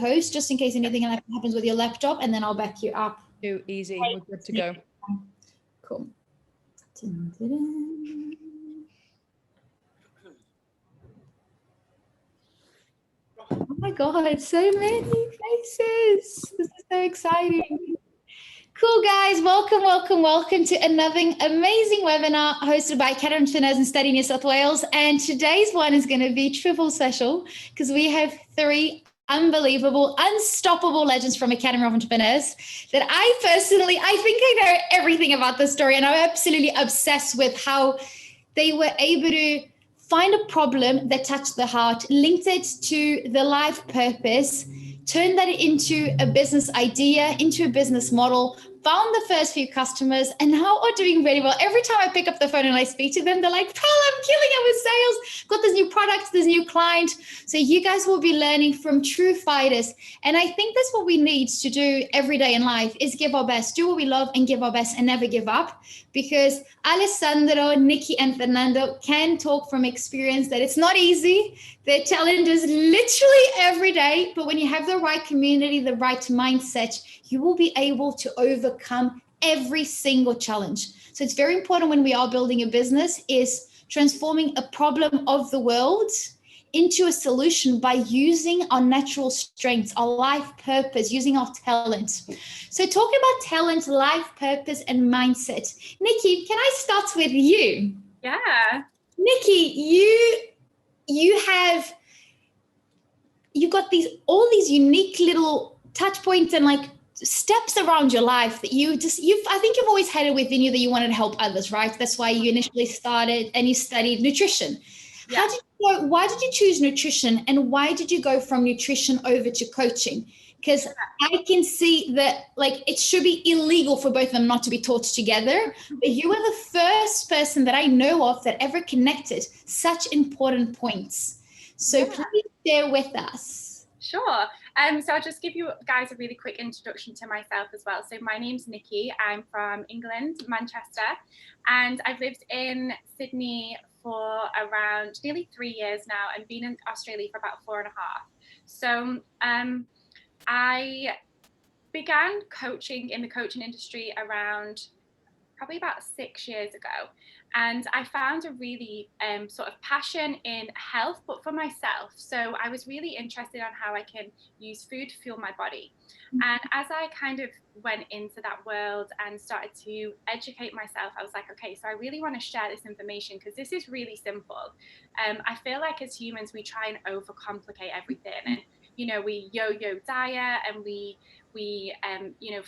host just in case anything happens with your laptop, and then I'll back you up. Too easy. We're good to go. Cool. Oh my God, so many faces. This is so exciting. Cool, guys. Welcome to another amazing webinar hosted by academic entrepreneurs in Study NSW Wales. And today's one is going to be triple special because we have three unbelievable, unstoppable legends from Academy of Entrepreneurs that I think I know everything about this story, and I'm absolutely obsessed with how they were able to find a problem that touched the heart, linked it to the life purpose, turned that into a business idea, into a business model, found the first few customers, and now are doing really well. Every time I pick up the phone and I speak to them, they're like, Pearl, I'm killing it with sales. Got this new product, this new client. So you guys will be learning from true fighters. And I think that's what we need to do every day in life is give our best, do what we love and give our best and never give up. Because Alessandro, Nikki, and Fernando can talk from experience that it's not easy. Their challenges literally every day. But when you have the right community, the right mindset, you will be able to overcome every single challenge. So it's very important when we are building a business is transforming a problem of the world into a solution by using our natural strengths, our life purpose, using our talent. So talking about talent, life purpose, and mindset. Nikki, can I start with you? Yeah. Nikki, you've got all these unique little touch points and like steps around your life that I think you've always had it within you that you wanted to help others, right? That's why you initially started and you studied nutrition. Yeah. Why did you choose nutrition, and why did you go from nutrition over to coaching? Because I can see that like it should be illegal for both of them not to be taught together, but you were the first person that I know of that ever connected such important points. So please share with us. Sure. So I'll just give you guys a really quick introduction to myself as well. So my name's Nikki. I'm from England, Manchester, and I've lived in Sydney for around nearly 3 years now and been in Australia for about 4.5. So I began coaching in the coaching industry around probably about 6 years ago. And I found a really sort of passion in health, but for myself. So I was really interested on how I can use food to fuel my body. And as I kind of went into that world and started to educate myself, I was like, okay, so I really want to share this information because this is really simple. I feel like as humans, we try and overcomplicate everything. And, you know, we yo-yo diet and we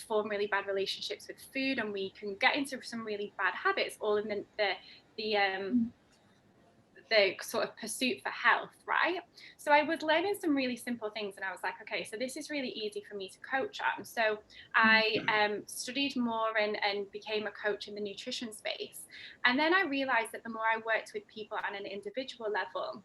form really bad relationships with food, and we can get into some really bad habits all in the sort of pursuit for health, right? So I was learning some really simple things, and I was like, okay, so this is really easy for me to coach on. So I studied more and became a coach in the nutrition space. And then I realized that the more I worked with people on an individual level,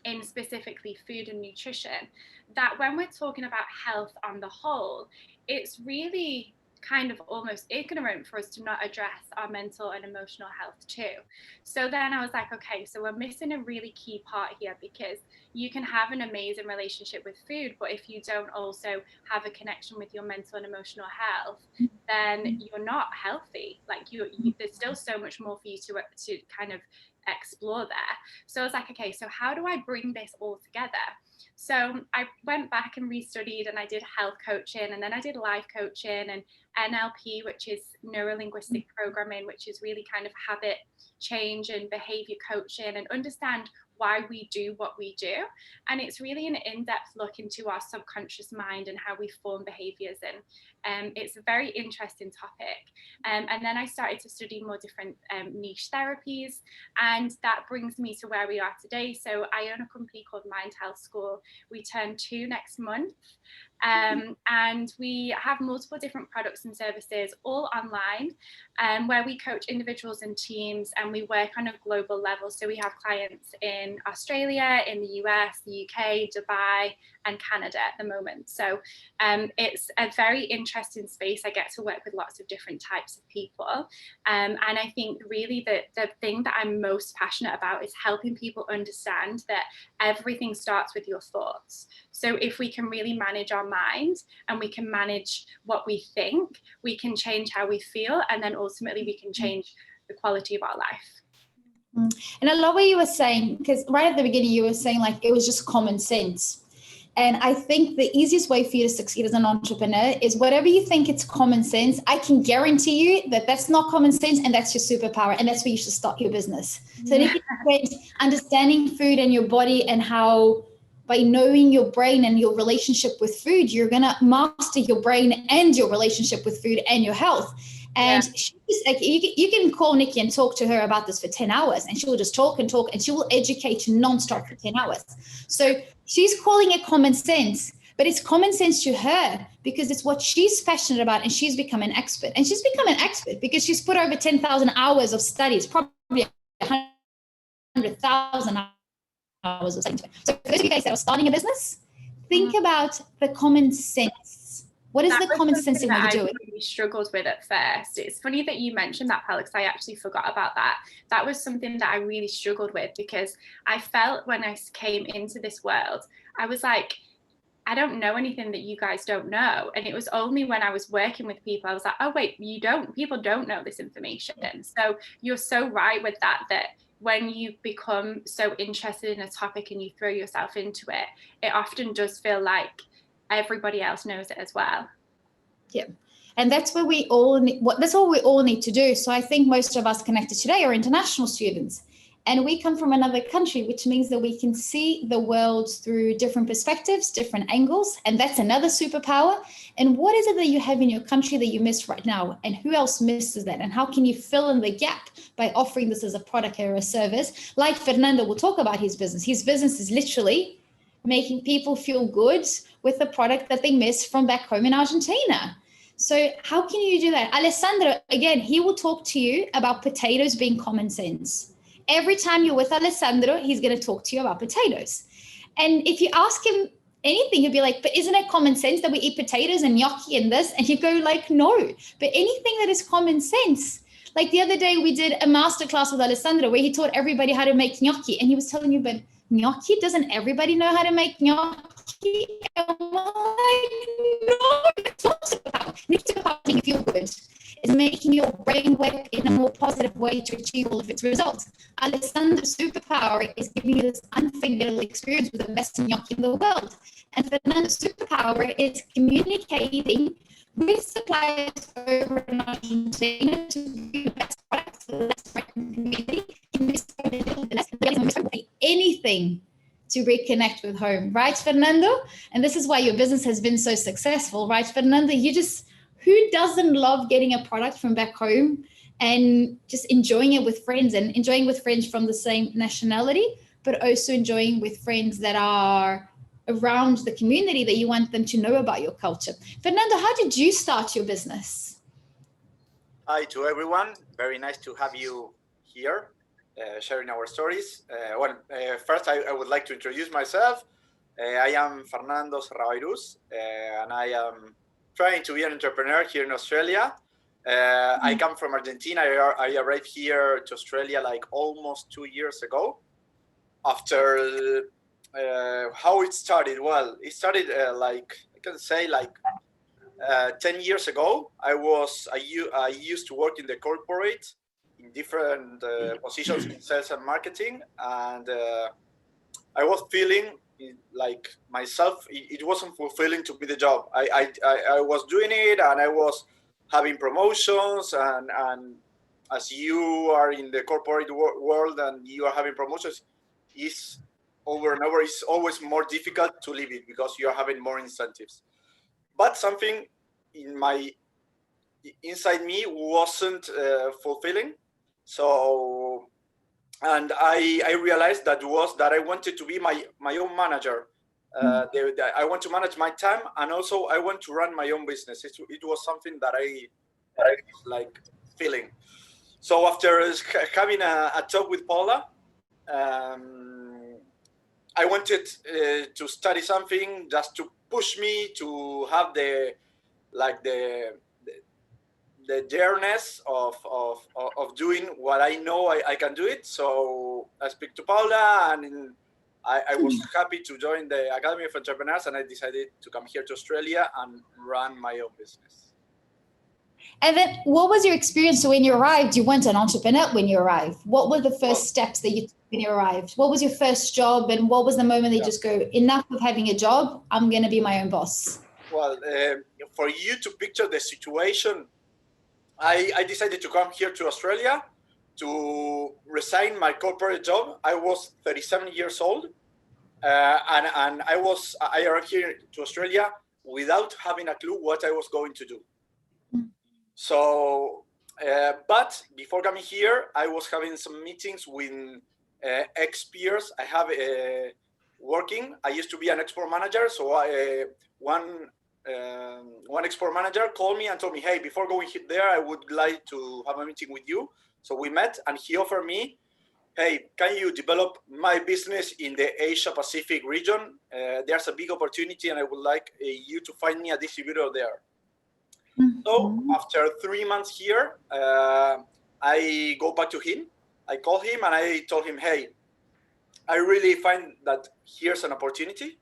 in specifically food and nutrition, that when we're talking about health on the whole, it's really kind of almost ignorant for us to not address our mental and emotional health too. So then I was like, okay, so we're missing a really key part here, because you can have an amazing relationship with food, but if you don't also have a connection with your mental and emotional health, then you're not healthy. Like there's still so much more for you to kind of explore there. So I was like, okay, so how do I bring this all together? So I went back and restudied, and I did health coaching, and then I did life coaching and NLP, which is neuro-linguistic programming, which is really kind of habit change and behavior coaching, and understand why we do what we do. And it's really an in-depth look into our subconscious mind and how we form behaviors. And it's a very interesting topic. And then I started to study more different niche therapies. And that brings me to where we are today. So I own a company called Mind Health School. We turn 2 next month. And we have multiple different products and services all online, where we coach individuals and teams, and we work on a global level. So we have clients in Australia, in the US, the UK, Dubai, and Canada at the moment. So it's a very interesting space. I get to work with lots of different types of people. And I think really the thing that I'm most passionate about is helping people understand that everything starts with your thoughts. So if we can really manage our mind and we can manage what we think, we can change how we feel, and then ultimately we can change the quality of our life. And I love what you were saying, because right at the beginning you were saying like it was just common sense. And I think the easiest way for you to succeed as an entrepreneur is whatever you think it's common sense, I can guarantee you that that's not common sense, and that's your superpower, and that's where you should start your business. So if you spend understanding food and your body, and how by knowing your brain and your relationship with food, you're going to master your brain and your relationship with food and your health. And she's like, you can call Nikki and talk to her about this for 10 hours, and she will just talk and talk, and she will educate you nonstop for 10 hours. So she's calling it common sense, but it's common sense to her because it's what she's passionate about, and she's become an expert. And she's become an expert because she's put over 10,000 hours of studies, probably 100,000 hours of studies. So for those of you guys that are starting a business, think about the common sense. What is the common sense thing that you're doing? I really struggled with at first. It's funny that you mentioned that, Alex. I actually forgot about that. That was something that I really struggled with, because I felt when I came into this world, I was like, I don't know anything that you guys don't know. And it was only when I was working with people, I was like, oh, wait, people don't know this information. So you're so right with that when you become so interested in a topic and you throw yourself into it, it often does feel like everybody else knows it as well. Yeah. And that's where that's all we all need to do. So I think most of us connected today are international students, and we come from another country, which means that we can see the world through different perspectives, different angles. And that's another superpower. And what is it that you have in your country that you miss right now? And who else misses that? And how can you fill in the gap by offering this as a product or a service? Like Fernando will talk about his business. His business is literally making people feel good with the product that they miss from back home in Argentina. So how can you do that? Alessandro, again, he will talk to you about potatoes being common sense. Every time you're with Alessandro, he's going to talk to you about potatoes. And if you ask him anything, he'll be like, but isn't it common sense that we eat potatoes and gnocchi and this? And you go like, no, but anything that is common sense. Like the other day, we did a masterclass with Alessandro where he taught everybody how to make gnocchi. And he was telling you, but gnocchi, doesn't everybody know how to make gnocchi? And I'm like, no, it's not superpower. Making you feel good is making your brain work in a more positive way to achieve all of its results. Alessandro's superpower is giving you this unforgettable experience with the best gnocchi in the world. And Fernando's superpower is communicating with suppliers over in Argentina to do the best products for the best community. Anything to reconnect with home, right, Fernando? And this is why your business has been so successful, right, Fernando? Who doesn't love getting a product from back home and just enjoying it with friends, and enjoying with friends from the same nationality, but also enjoying with friends that are around the community that you want them to know about your culture. Fernando, how did you start your business? Hi to everyone. Very nice to have you here, sharing our stories. First, I would like to introduce myself. I am Fernando Serrabairuz, and I am trying to be an entrepreneur here in Australia. I come from Argentina. I arrived here to Australia like almost 2 years ago. After how it started? Well, it started like I can say like 10 years ago. I used to work in the corporate in different positions in sales and marketing, and I was feeling like myself. It wasn't fulfilling to be the job. I was doing it, and I was having promotions, and as you are in the corporate world and you are having promotions, is over and over. It's always more difficult to leave it because you are having more incentives. But something inside me wasn't fulfilling. So, and I realized that I wanted to be my own manager. I want to manage my time, and also I want to run my own business. It was something that I was like feeling. So after having a talk with Paula, I wanted to study something just to push me to have the dareness of doing what I know I can do it. So I speak to Paula, and I was happy to join the Academy of Entrepreneurs, and I decided to come here to Australia and run my own business. And then what was your experience? So when you arrived, you weren't an entrepreneur when you arrived. What were the first steps that you took when you arrived? What was your first job, and what was the moment they just go, enough of having a job, I'm going to be my own boss? Well, for you to picture the situation, I decided to come here to Australia to resign my corporate job. I was 37 years old, and I arrived here to Australia without having a clue what I was going to do. So, but before coming here, I was having some meetings with ex-peers I have working. I used to be an export manager, so one export manager called me and told me, hey, before going there, I would like to have a meeting with you. So we met, and he offered me, hey, can you develop my business in the Asia Pacific region? There's a big opportunity, and I would like you to find me a distributor there. So after 3 months here, I go back to him. I call him and I told him, hey, I really find that here's an opportunity,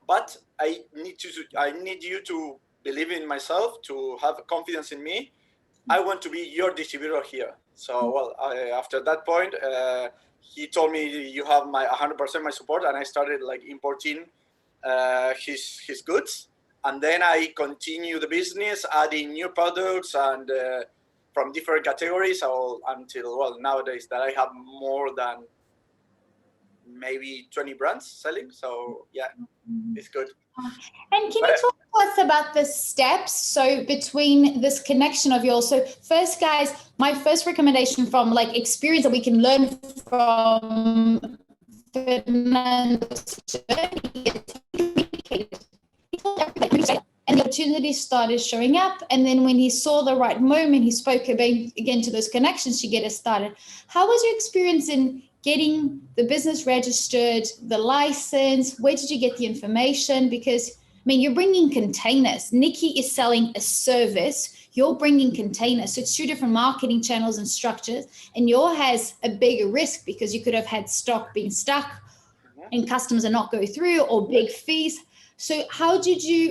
but I need you to believe in myself, to have confidence in me. I want to be your distributor here. So, well, after that point, he told me, you have my 100% my support, and I started like importing his goods. And then I continue the business, adding new products and from different categories until, well, nowadays that I have more than maybe 20 brands selling. So yeah, it's good. And can you talk to us about the steps? So between this connection of yours, so first, guys, my first recommendation from like experience that we can learn from Fernando's journey is and the opportunities started showing up. And then when he saw the right moment, he spoke again to those connections to get us started. How was your experience in getting the business registered, the license? Where did you get the information? Because, I mean, you're bringing containers. Nikki is selling a service. You're bringing containers. So it's two different marketing channels and structures. And yours has a bigger risk because you could have had stock being stuck and customers are not go through, or big fees. So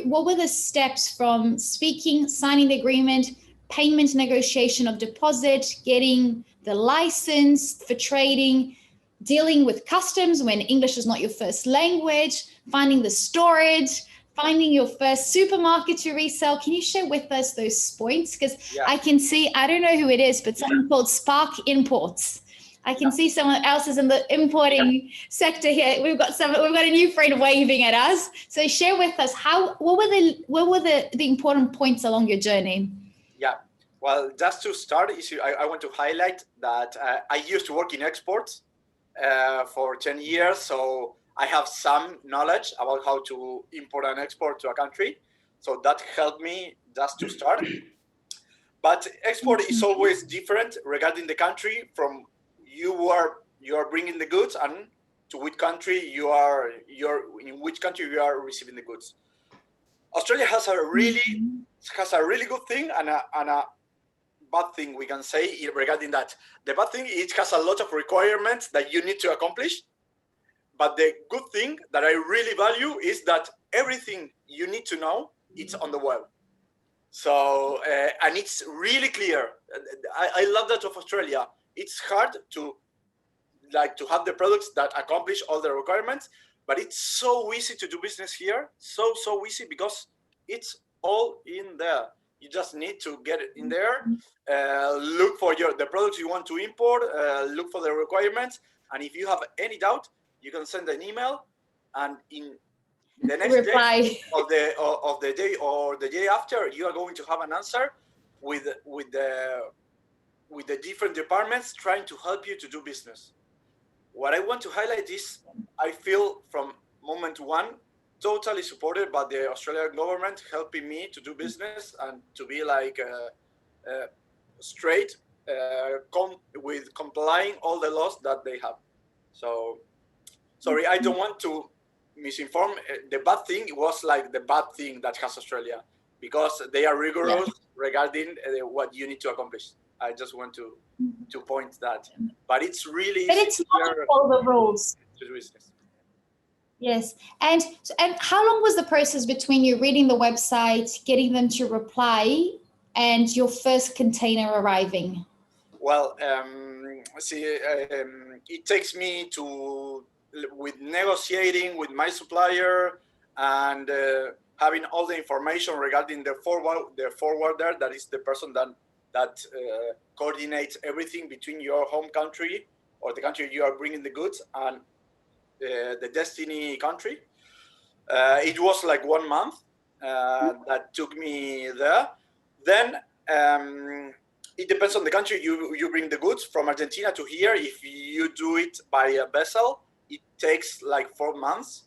what were the steps from speaking, signing the agreement, payment negotiation of deposit, getting the license for trading, dealing with customs when English is not your first language, finding the storage, finding your first supermarket to resell? Can you share with us those points? Because I can see, I don't know who it is, but someone called Spark Imports. I can see someone else is in the importing sector here. We've got a new friend waving at us. So share with us what were the important points along your journey? Yeah, well, just to start, I want to highlight that I used to work in exports for 10 years. So I have some knowledge about how to import and export to a country. So that helped me just to start. But export is always different regarding the country from you are bringing the goods and to which country you are receiving the goods. Australia has a really good thing and a bad thing, we can say, regarding that. The bad thing, it has a lot of requirements that you need to accomplish. But the good thing that I really value is that everything you need to know, it's on the web. So, and it's really clear. I love that of Australia. It's hard to have the products that accomplish all the requirements, but it's so easy to do business here. So easy because it's all in there. You just need to get it in there, look for the products you want to import, look for the requirements. And if you have any doubt, you can send an email, and in the next day of the day or the day after, you are going to have an answer with the different departments trying to help you to do business. What I want to highlight is I feel from moment one totally supported by the Australian government, helping me to do business and to be like straight with complying all the laws that they have. So sorry, I don't want to misinform. The bad thing was like the bad thing that has Australia, because they are rigorous regarding what you need to accomplish. I just want to point that, but it's really But it's not to follow the rules. to do business. Yes. And how long was the process between you reading the website, getting them to reply, and your first container arriving? Well, it takes me with negotiating with my supplier and having all the information regarding the forwarder, that is the person that coordinates everything between your home country or the country you are bringing the goods and the destiny country. It was like 1 month that took me there. Then it depends on the country you bring the goods. From Argentina to here, if you do it by a vessel, it takes like 4 months,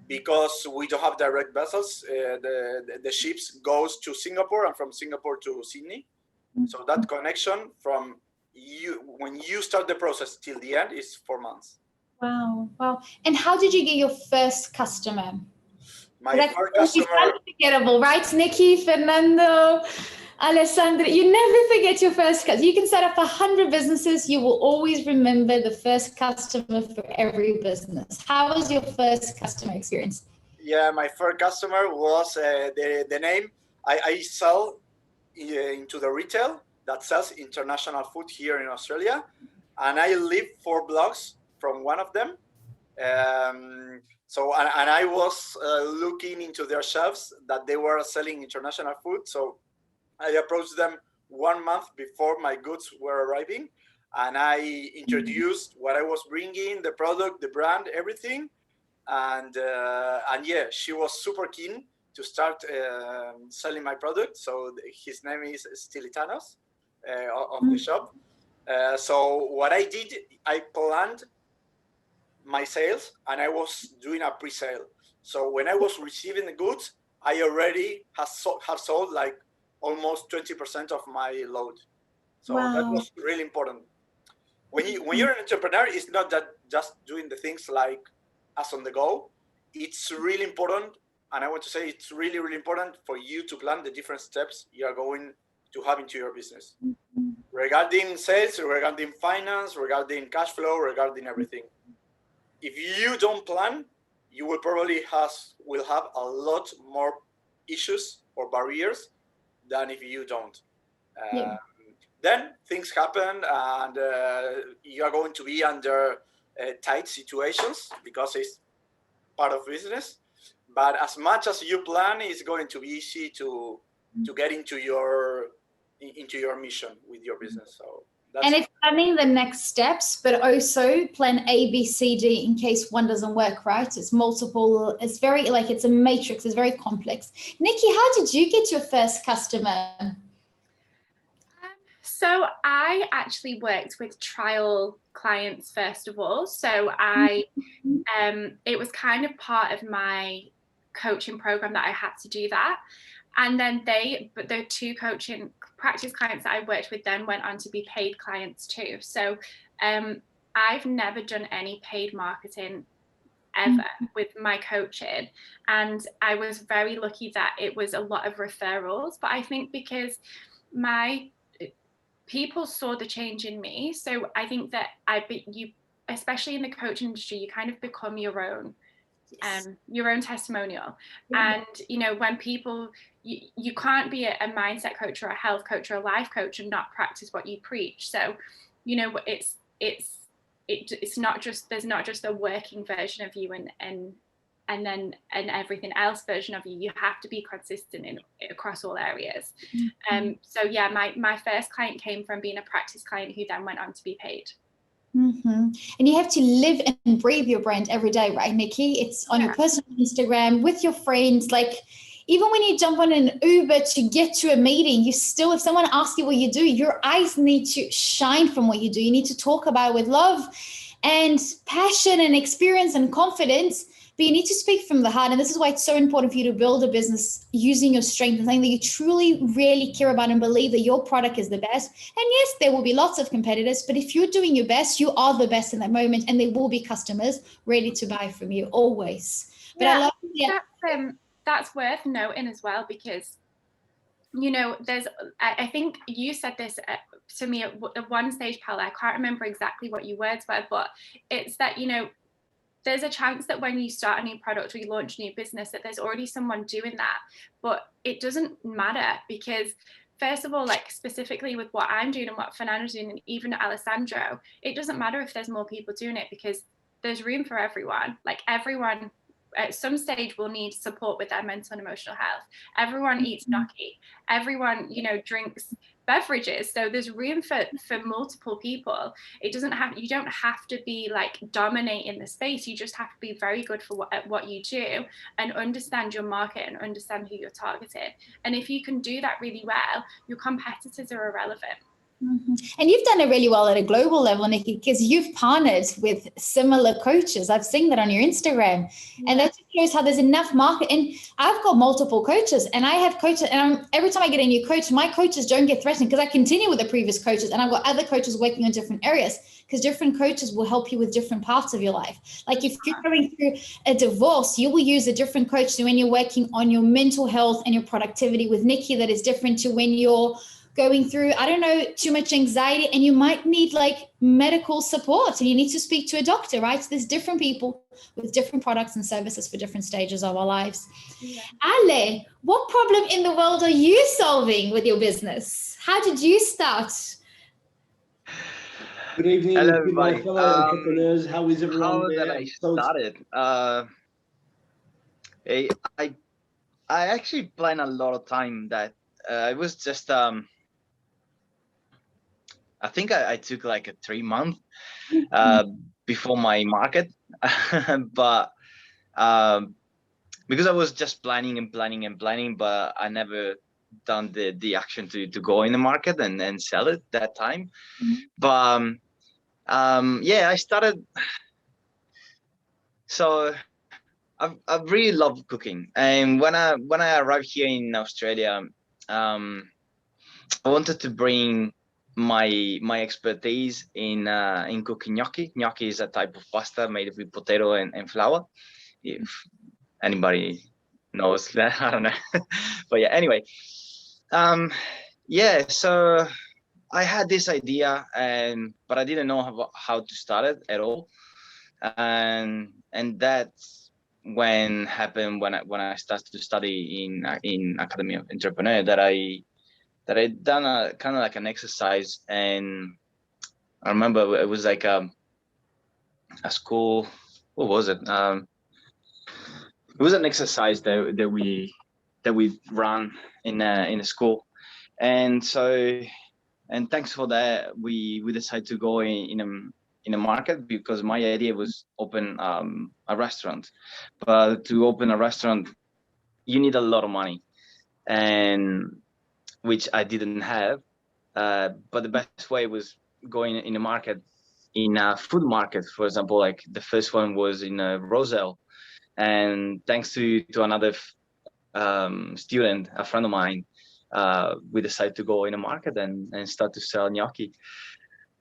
because we don't have direct vessels. The ships goes to Singapore and from Singapore to Sydney. So that connection from when you start the process till the end is 4 months. Wow. And how did you get your first customer? My first customer. It's unforgettable, right? Nikki, Fernando, Alessandra, you never forget your first customer. You can set up 100 businesses. You will always remember the first customer for every business. How was your first customer experience? Yeah, my first customer was the name. I sell into the retail that sells international food here in Australia. And I live 4 blocks from one of them. So I was looking into their shelves that they were selling international food. So I approached them 1 month before my goods were arriving, and I introduced what I was bringing, the product, the brand, everything. And yeah, she was super keen to start selling my product. So his name is Stilitanos of the shop. So what I did, I planned my sales and I was doing a pre-sale. So when I was receiving the goods, I already have sold like almost 20% of my load. So that was really important. When you're an entrepreneur, it's not that just doing the things like as on the go. It's really important, and I want to say it's really, really important for you to plan the different steps you are going to have into your business. Regarding sales, regarding finance, regarding cash flow, regarding everything. If you don't plan, you will probably will have a lot more issues or barriers than if you don't. Then things happen, and you are going to be under tight situations because it's part of business. But as much as you plan, it's going to be easy to get into your mission with your business. So and it's planning the next steps, but also plan A, B, C, D in case one doesn't work, right? It's multiple. It's very it's a matrix. It's very complex. Nikki, how did you get your first customer? So I actually worked with trial clients first of all. So it was kind of part of my coaching program that I had to do that. And then the 2 coaching practice clients that I worked with then went on to be paid clients too. So I've never done any paid marketing ever with my coaching. And I was very lucky that it was a lot of referrals. But I think because people saw the change in me. So I think that you, especially in the coaching industry, you kind of become your own testimonial. And when people, you can't be a mindset coach or a health coach or a life coach and not practice what you preach. So it's not just, there's not just a working version of you and then an everything else version of you. You have to be consistent across all areas. So yeah, my first client came from being a practice client who then went on to be paid. And you have to live and breathe your brand every day, right, Nikki? It's on your personal Instagram, with your friends. Like, even when you jump on an Uber to get to a meeting, you still, if someone asks you what you do, your eyes need to shine from what you do. You need to talk about it with love and passion and experience and confidence, but you need to speak from the heart. And this is why it's so important for you to build a business using your strength and something that you truly, really care about and believe that your product is the best. And yes, there will be lots of competitors, but if you're doing your best, you are the best in that moment, and there will be customers ready to buy from you always. But yeah, I love that's worth noting as well, because you know, I think you said this to me at one stage, Paula. I can't remember exactly what your words were, but it's that, you know, there's a chance that when you start a new product or you launch a new business, that there's already someone doing that. But it doesn't matter, because first of all, like specifically with what I'm doing and what Fernando's doing, and even Alessandro, it doesn't matter if there's more people doing it, because there's room for everyone. Like everyone at some stage will need support with their mental and emotional health. Everyone eats gnocchi. Everyone, you know, drinks beverages. So there's room for multiple people. You don't have to be like dominating the space. You just have to be very good at what you do, and understand your market and understand who you're targeting. And if you can do that really well, your competitors are irrelevant. Mm-hmm. And you've done it really well at a global level, Nikki, because you've partnered with similar coaches. I've seen that on your Instagram. Yeah. And that shows how there's enough market. And I've got multiple coaches, and I have coaches, and every time I get a new coach, my coaches don't get threatened, because I continue with the previous coaches, and I've got other coaches working on different areas, because different coaches will help you with different parts of your life. Like if you're going through a divorce, you will use a different coach to when you're working on your mental health and your productivity. With Nikki, that is different to when you're going through, I don't know, too much anxiety, and you might need like medical support, and you need to speak to a doctor, right? So there's different people with different products and services for different stages of our lives. Yeah. Ale, what problem in the world are you solving with your business? How did you start? Good evening, hello, to everybody. my fellow entrepreneurs. How is everyone How there? that I started? I actually planned a lot of time that it was just I think I took like a 3 month before my market, but because I was just planning, but I never done the action to go in the market and sell it that time. Mm-hmm. But yeah, I started. So I really love cooking, and when I arrived here in Australia, I wanted to bring my expertise in cooking gnocchi. Gnocchi is a type of pasta made with potato and flour. If anybody knows that, I don't know. But yeah, anyway, yeah. So I had this idea, but I didn't know how to start it at all, and that's when I started to study in Academy of Entrepreneur, that I done a kind of like an exercise. And I remember it was like a school. What was it? It was an exercise that we ran in a school, and so, and thanks for that, we decided to go in a market, because my idea was open a restaurant. But to open a restaurant, you need a lot of money, and which I didn't have. But the best way was going in a market, in a food market, for example. Like the first one was in Roselle, and thanks to another student, a friend of mine, we decided to go in a market and start to sell gnocchi.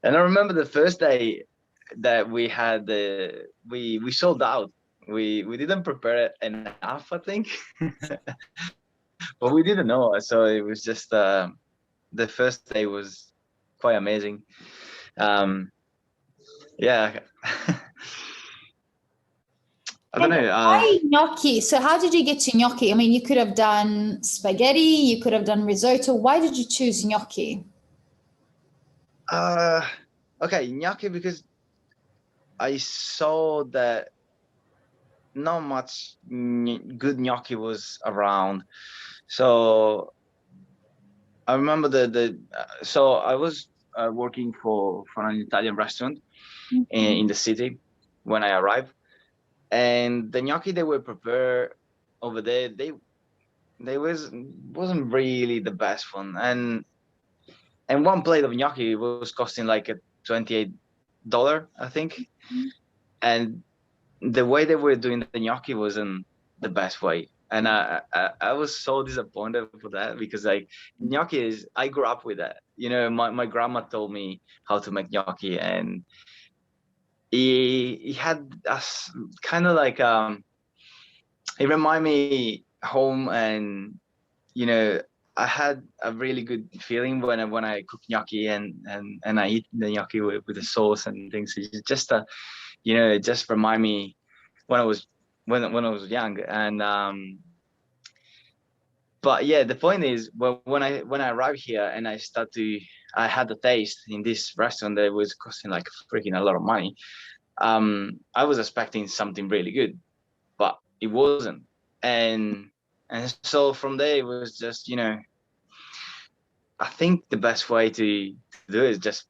And I remember the first day that we had we sold out. We didn't prepare it enough, I think. But we didn't know, so it was just the first day was quite amazing. Yeah. I don't know. Why gnocchi? So how did you get to gnocchi? I mean, you could have done spaghetti, you could have done risotto. Why did you choose gnocchi? Okay, gnocchi, because I saw that not much good gnocchi was around. So I remember so I was working for an Italian restaurant in the city when I arrived, and the gnocchi they were prepared over there, they wasn't really the best one, and one plate of gnocchi was costing like $28, I think. And the way they were doing the gnocchi wasn't the best way. And I was so disappointed for that, because like gnocchi is, I grew up with that. You know, my grandma told me how to make gnocchi, and he had us kind of like it reminded me home. And you know, I had a really good feeling when I cook gnocchi, and I eat the gnocchi with the sauce and things. It's just you know, it just remind me when I was when I was young. And but yeah, the point is, when I arrived here and I had the taste in this restaurant that was costing like freaking a lot of money. I was expecting something really good, but it wasn't. And so from there, it was just, you know, I think the best way to do it is just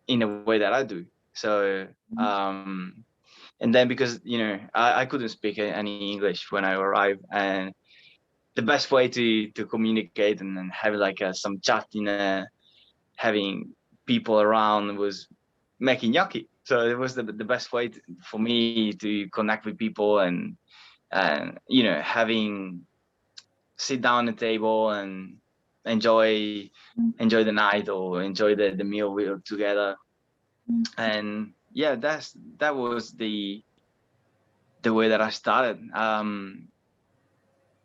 in a way that I do. So and then, because you know, I couldn't speak any English when I arrived, and the best way to communicate and then have like some chat in having people around was making gnocchi. So it was the best way for me to connect with people, and you know, having sit down at the table and enjoy the night, or enjoy the meal we were together. And yeah, that was the way that I started.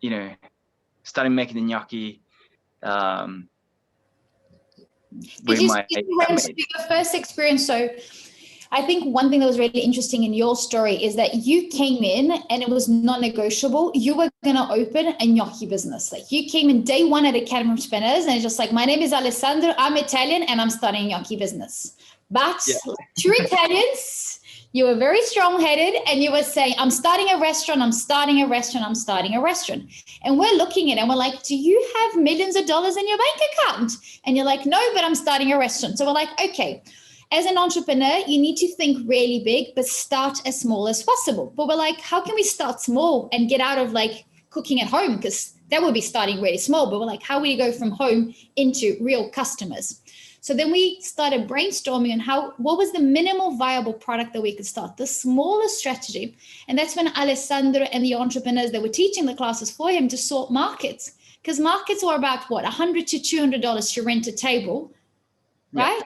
You know, started making the gnocchi Did with you my went to your first experience? So I think one thing that was really interesting in your story is that you came in and it was non-negotiable. You were going to open a gnocchi business. Like you came in day one at Academy of Spinners and it's just like, my name is Alessandro, I'm Italian and I'm starting a gnocchi business. But like true Italians, you were very strong-headed and you were saying, I'm starting a restaurant, I'm starting a restaurant, I'm starting a restaurant. And we're looking at it and we're like, do you have millions of dollars in your bank account? And you're like, no, but I'm starting a restaurant. So we're like, okay, as an entrepreneur, you need to think really big, but start as small as possible. But we're like, how can we start small and get out of like cooking at home? Because that would be starting really small. But we're like, how will you go from home into real customers? So then we started brainstorming on what was the minimal viable product that we could start, the smallest strategy. And that's when Alessandro and the entrepreneurs that were teaching the classes for him to sort markets, because markets were about what, $100 to $200 to rent a table, right?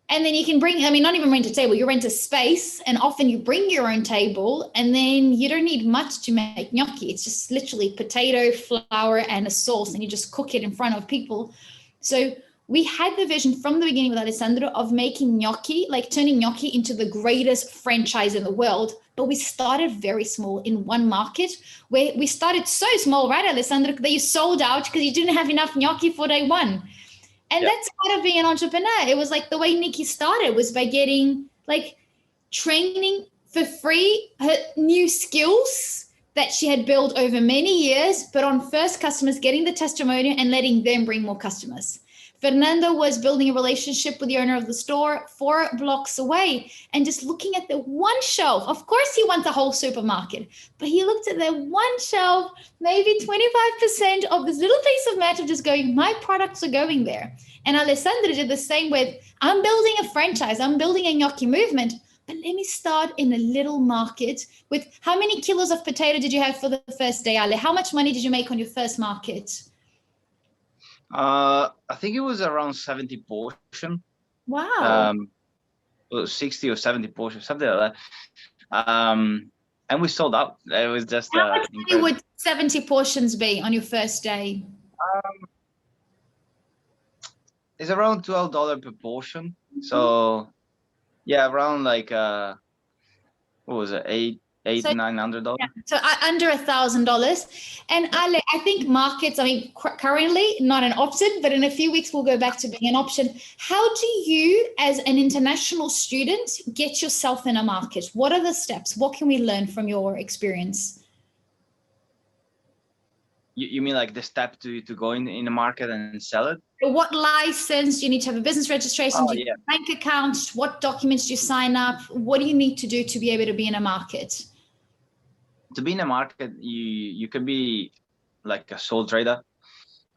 And then you can bring, I mean, not even rent a table, you rent a space, and often you bring your own table, and then you don't need much to make gnocchi. It's just literally potato, flour, and a sauce, and you just cook it in front of people. So we had the vision from the beginning with Alessandro of making gnocchi, like turning gnocchi into the greatest franchise in the world. But we started very small in one market, where we started so small, right, Alessandro, that you sold out because you didn't have enough gnocchi for day one. And that's part of being an entrepreneur. It was like the way Nikki started was by getting like training for free, her new skills that she had built over many years, but on first customers, getting the testimonial and letting them bring more customers. Fernando was building a relationship with the owner of the store 4 blocks away and just looking at the one shelf. Of course, he wants a whole supermarket, but he looked at the one shelf, maybe 25% of this little piece of metal, just going, my products are going there. And Alessandro did the same with, I'm building a franchise, I'm building a gnocchi movement, but let me start in a little market with how many kilos of potato did you have for the first day, Ale? How much money did you make on your first market? I think it was around 70 portion. Wow. 60 or 70 portion, something like that. And we sold out. It was just how much money would 70 portions be on your first day? It's around $12 per portion. So yeah, around like what was it, $900. Yeah, so under $1,000. And Ale, I think markets, I mean, currently not an option, but in a few weeks we'll go back to being an option. How do you, as an international student, get yourself in a market? What are the steps? What can we learn from your experience? You mean like the step to go in the market and sell it? What license? Do you need to have a business registration? Do you need a bank account? What documents do you sign up? What do you need to do to be able to be in a market? To be in a market, you can be like a sole trader.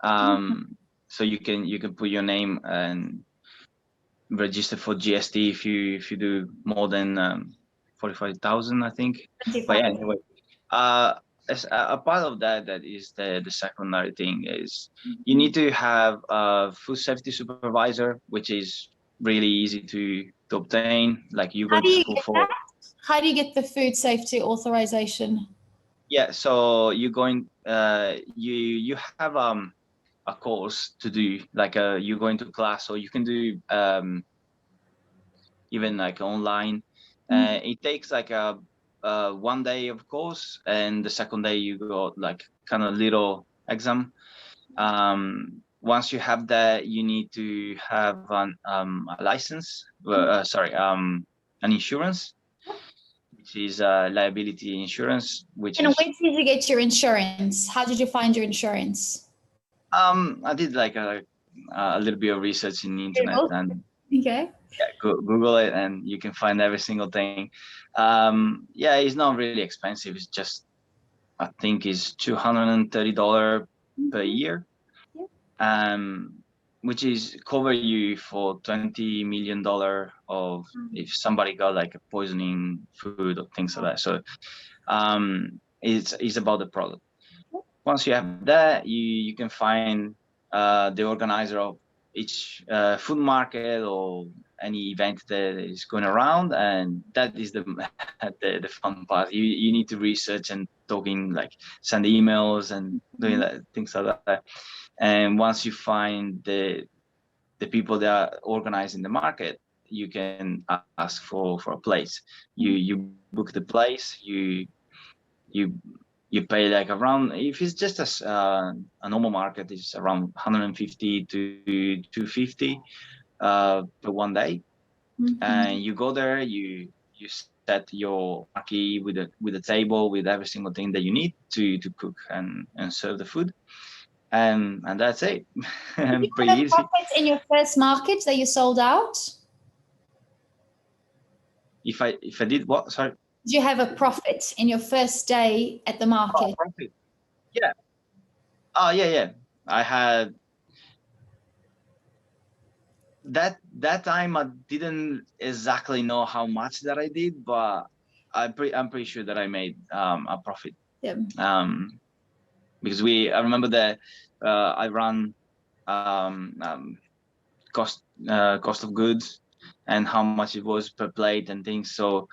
So you can put your name and register for GST if you do more than 45,000, I think. 25. But yeah, anyway, as a part of that, that is the secondary thing is you need to have a food safety supervisor, which is really easy to obtain. Like you go How do to you school get for. that? How do you get the food safety authorization? Yeah, so you're going. You have a course to do, like you go into class, or you can do even like online. It takes like a 1 day of course, and the second day you got like kind of little exam. Once you have that, you need to have a license. Sorry, an insurance, which is liability insurance, which And is where did you get your insurance? How did you find your insurance? I did like a little bit of research in the internet Google. and Okay. yeah, Google it and you can find every single thing. Yeah, it's not really expensive. It's just, I think it's $230 per year, which is cover you for $20 million of if somebody got like a poisoning food or things like that. So it's about the product. Once you have that, you can find the organizer of each food market or any event that is going around, and that is the the fun part. You need to research and talking, like send emails and doing that, things like that. And once you find the people that are organizing the market, you can ask for a place. You book the place. You pay like around, if it's just a normal market, it's around 150 to 250 per 1 day. And you go there, you set your marquee with a table with every single thing that you need to cook and serve the food, and that's it. And pretty Did you easy. have profits in your first market that you sold out? If I did what? Sorry. Did you have a profit in your first day at the market? Profit. Yeah. Oh yeah. I had that time. I didn't exactly know how much that I did, but I'm pretty sure that I made a profit. Yeah. Because I remember that I ran cost of goods and how much it was per plate and things. So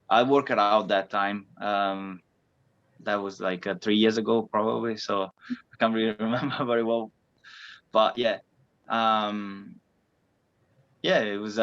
I worked it out that time. That was like 3 years ago probably. So I can't really remember very well. But yeah, it was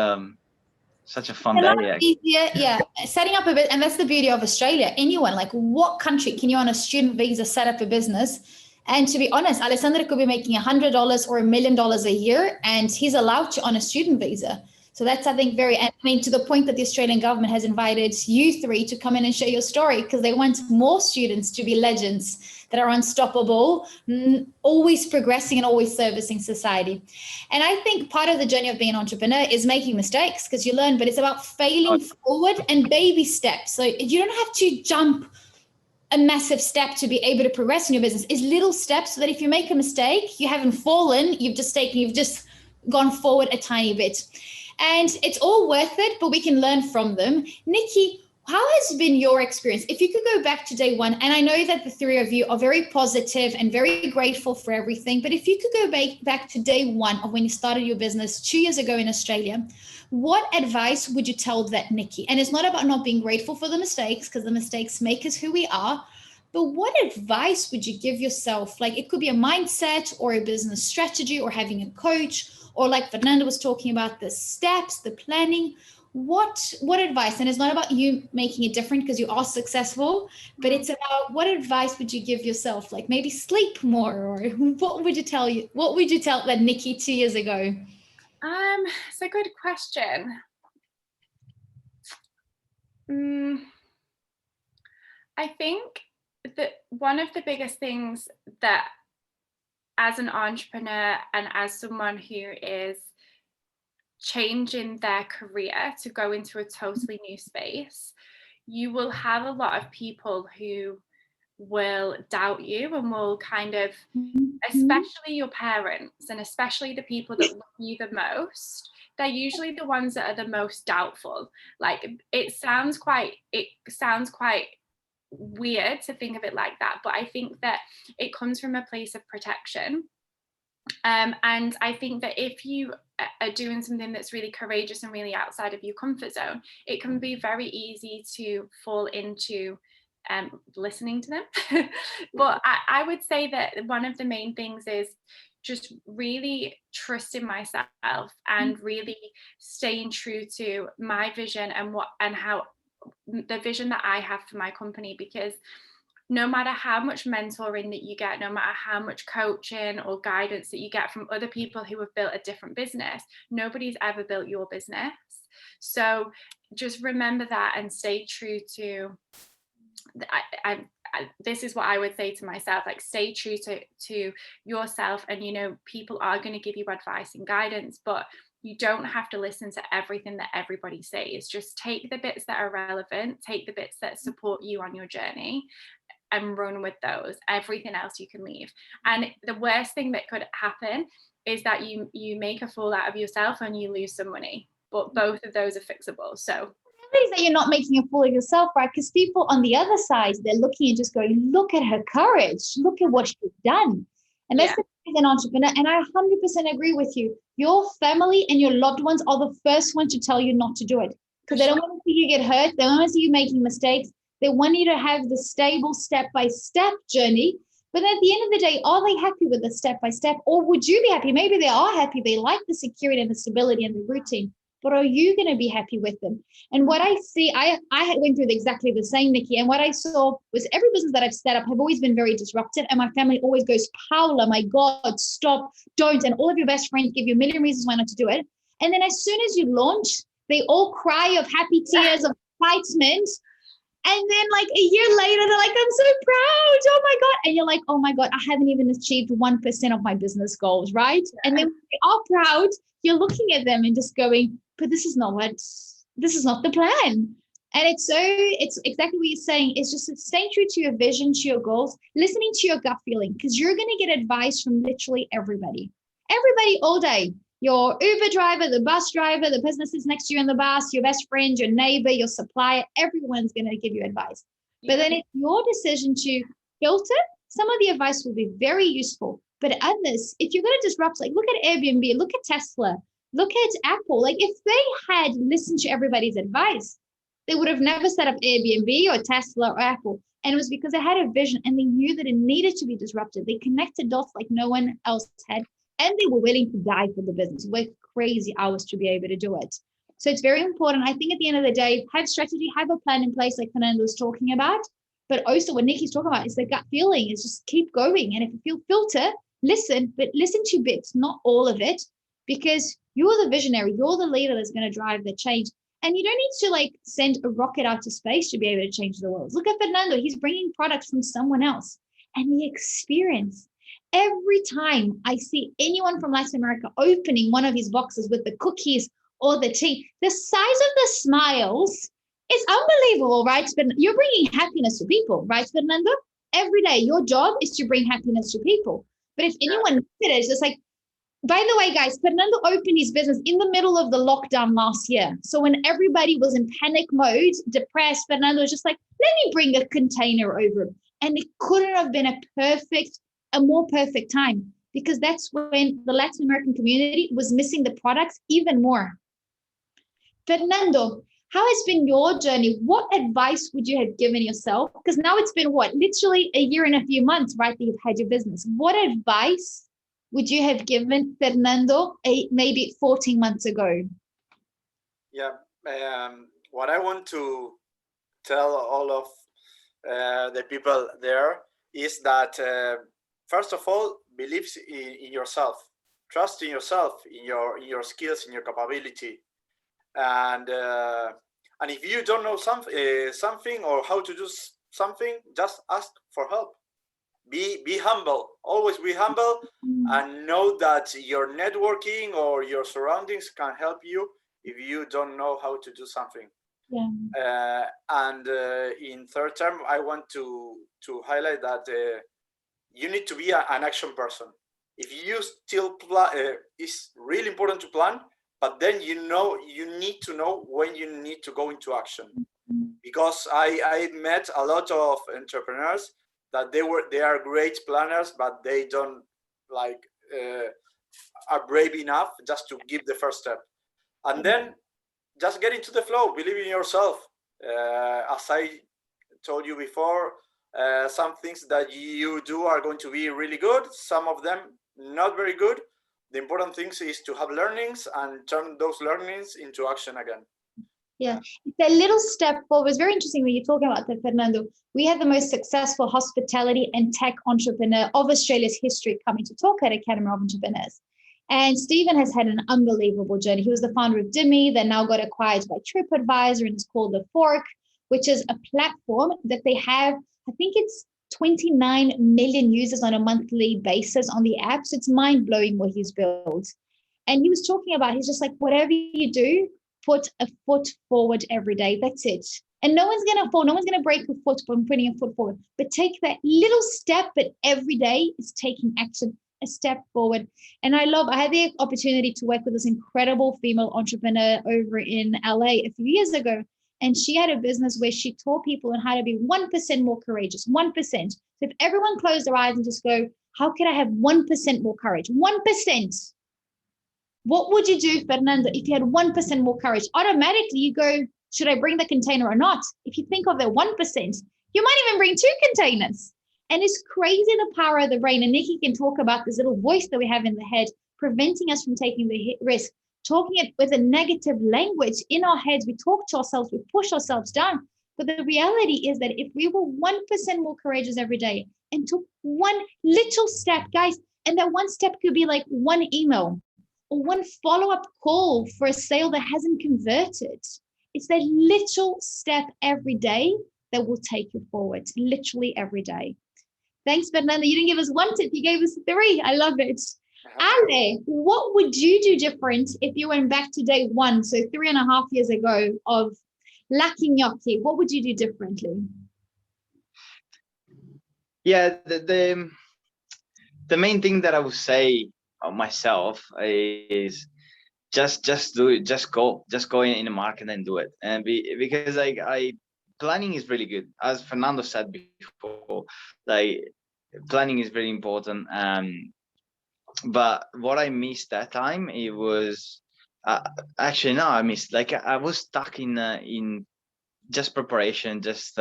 such a fun day. Easier, yeah. Setting up a bit, and that's the beauty of Australia. Anyone, like what country can you on a student visa set up a business? And to be honest, Alessandro could be making $100 or $1 million a year, and he's allowed to on a student visa. So that's, I think, to the point that the Australian government has invited you three to come in and share your story, because they want more students to be legends that are unstoppable, always progressing and always servicing society. And I think part of the journey of being an entrepreneur is making mistakes, because you learn, but it's about failing forward and baby steps. So you don't have to jump a massive step to be able to progress in your business. Is little steps so that if you make a mistake, you haven't fallen, you've just gone forward a tiny bit. And it's all worth it, but we can learn from them. Nikki, how has been your experience? If you could go back to day one, and I know that the three of you are very positive and very grateful for everything, but if you could go back to day one of when you started your business 2 years ago in Australia, what advice would you tell that Nikki? And it's not about not being grateful for the mistakes, because the mistakes make us who we are. But what advice would you give yourself? Like, it could be a mindset or a business strategy or having a coach, or like Fernando was talking about, the steps, the planning. What advice? And it's not about you making it different because you are successful, but it's about what advice would you give yourself? Like maybe sleep more, or what would you tell that Nikki 2 years ago? It's a good question. I think that one of the biggest things that as an entrepreneur and as someone who is changing their career to go into a totally new space, you will have a lot of people who will doubt you and will kind of especially your parents, and especially the people that love you the most, they're usually the ones that are the most doubtful. Like, it sounds quite weird to think of it like that, but I think that it comes from a place of protection. And I think that if you are doing something that's really courageous and really outside of your comfort zone, it can be very easy to fall into listening to them. But I would say that one of the main things is just really trusting myself and really staying true to my vision and how the vision that I have for my company, because no matter how much mentoring that you get, no matter how much coaching or guidance that you get from other people who have built a different business, nobody's ever built your business. So just remember that and stay true to, this is what I would say to myself, like, stay true to yourself. And, you know, people are going to give you advice and guidance, but you don't have to listen to everything that everybody says. Just take the bits that are relevant, take the bits that support you on your journey, and run with those. Everything else you can leave. And the worst thing that could happen is that you make a fool out of yourself and you lose some money. But both of those are fixable. So is that you're not making a fool of yourself, right? Because people on the other side, they're looking and just going, look at her courage. Look at what she's done. And that's the thing as an entrepreneur. And I 100% agree with you. Your family and your loved ones are the first ones to tell you not to do it, because they don't want to see you get hurt. They don't want to see you making mistakes. They want you to have the stable step-by-step journey. But at the end of the day, are they happy with the step-by-step? Or would you be happy? Maybe they are happy. They like the security and the stability and the routine. But are you going to be happy with them? And what I see, I went through exactly the same, Nikki. And what I saw was every business that I've set up have always been very disruptive. And my family always goes, Paula, my God, stop, don't. And all of your best friends give you a million reasons why not to do it. And then as soon as you launch, they all cry of happy tears of excitement. And then like a year later, they're like, I'm so proud. Oh my God. And you're like, oh my God, I haven't even achieved 1% of my business goals, right? Yeah. And then when they are proud, you're looking at them and just going, but this is not the plan. And it's exactly what you're saying. It's just staying true to your vision, to your goals, listening to your gut feeling, because you're going to get advice from literally everybody all day. Your Uber driver, the bus driver, the businesses next to you in the bus, your best friend, your neighbor, your supplier, everyone's going to give you advice. But then it's your decision to filter. Some of the advice will be very useful, but others, if you're going to disrupt, like look at Airbnb, look at Tesla, look at Apple. Like if they had listened to everybody's advice, they would have never set up Airbnb or Tesla or Apple. And it was because they had a vision and they knew that it needed to be disrupted. They connected dots like no one else had. And they were willing to die for the business, work crazy hours to be able to do it. So it's very important. I think at the end of the day, have strategy, have a plan in place like Fernando was talking about. But also what Nikki's talking about is the gut feeling, is just keep going. And if you feel filter, listen, but listen to bits, not all of it, because you're the visionary, you're the leader that's going to drive the change. And you don't need to like send a rocket out to space to be able to change the world. Look at Fernando, he's bringing products from someone else. And the experience. Every time I see anyone from Latin America opening one of his boxes with the cookies or the tea, the size of the smiles is unbelievable, right? But you're bringing happiness to people, right, Fernando? Every day, your job is to bring happiness to people. But if anyone looked at it, it's just like, by the way, guys, Fernando opened his business in the middle of the lockdown last year. So when everybody was in panic mode, depressed, Fernando was just like, let me bring a container over. And it couldn't have been a more perfect time, because that's when the Latin American community was missing the products even more. Fernando, how has been your journey? What advice would you have given yourself? Because now it's been literally a year and a few months, right, that you've had your business. What advice would you have given Fernando maybe 14 months ago? Yeah, what I want to tell all of the people there is that first of all, believe in yourself, trust in yourself, in your skills, in your capability, and if you don't know something or how to do something, just ask for help. Be humble. Always be humble, and know that your networking or your surroundings can help you if you don't know how to do something. Yeah. And in third term, I want to highlight that you need to be an action person. If you still it's really important to plan, but then you need to know when you need to go into action. Because I met a lot of entrepreneurs that they are great planners, but they don't are brave enough just to give the first step. And then just get into the flow, believe in yourself. As I told you before, some things that you do are going to be really good, some of them not very good. The important thing is to have learnings and turn those learnings into action again. Yeah, it's a little step forward. It's very interesting when you're talking about that, Fernando. We had the most successful hospitality and tech entrepreneur of Australia's history coming to talk at Academy of Entrepreneurs. And Stephen has had an unbelievable journey. He was the founder of Dimmy, that now got acquired by TripAdvisor, and it's called The Fork, which is a platform that they have, I think it's 29 million users on a monthly basis on the app. So it's mind-blowing what he's built. And he was talking about, he's just like, whatever you do, put a foot forward every day. That's it. And no one's going to fall. No one's going to break a foot from putting a foot forward. But take that little step, but every day is taking action, a step forward. And I had the opportunity to work with this incredible female entrepreneur over in LA a few years ago. And she had a business where she taught people on how to be 1% more courageous, 1%. So if everyone closed their eyes and just go, how can I have 1% more courage? 1%. What would you do, Fernando, if you had 1% more courage? Automatically you go, should I bring the container or not? If you think of the 1%, you might even bring 2 containers. And it's crazy the power of the brain. And Nikki can talk about this little voice that we have in the head, preventing us from taking the risk, talking it with a negative language in our heads. We talk to ourselves, we push ourselves down. But the reality is that if we were 1% more courageous every day and took one little step, guys, and that one step could be like one email, or one follow-up call for a sale that hasn't converted. It's that little step every day that will take you forward, literally every day. Thanks, Fernando. You didn't give us 1 tip, you gave us 3. I love it. Ale, what would you do different if you went back to day 1, so 3.5 years ago, of Lucky Gnocchi? What would you do differently? Yeah, the main thing that I would say myself is just do it, just go in the market and do it. And because planning is really good, as Fernando said before, planning is very important. But what I missed that time, it was actually no, I missed, I was stuck in just preparation, just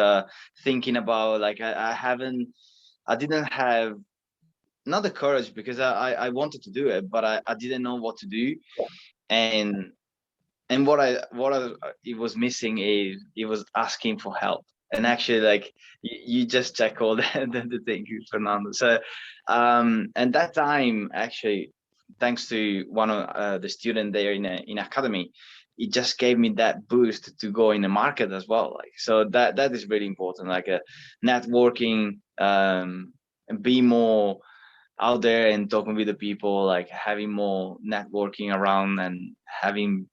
thinking about I didn't have not the courage, because I wanted to do it, but I didn't know what to do. And what it was missing is it was asking for help. And actually, you just check all the things, Fernando. So and that time, actually, thanks to one of the student there in academy, it just gave me that boost to go in the market as well. So that is really important, networking, and be more out there and talking with the people, having more networking around, and having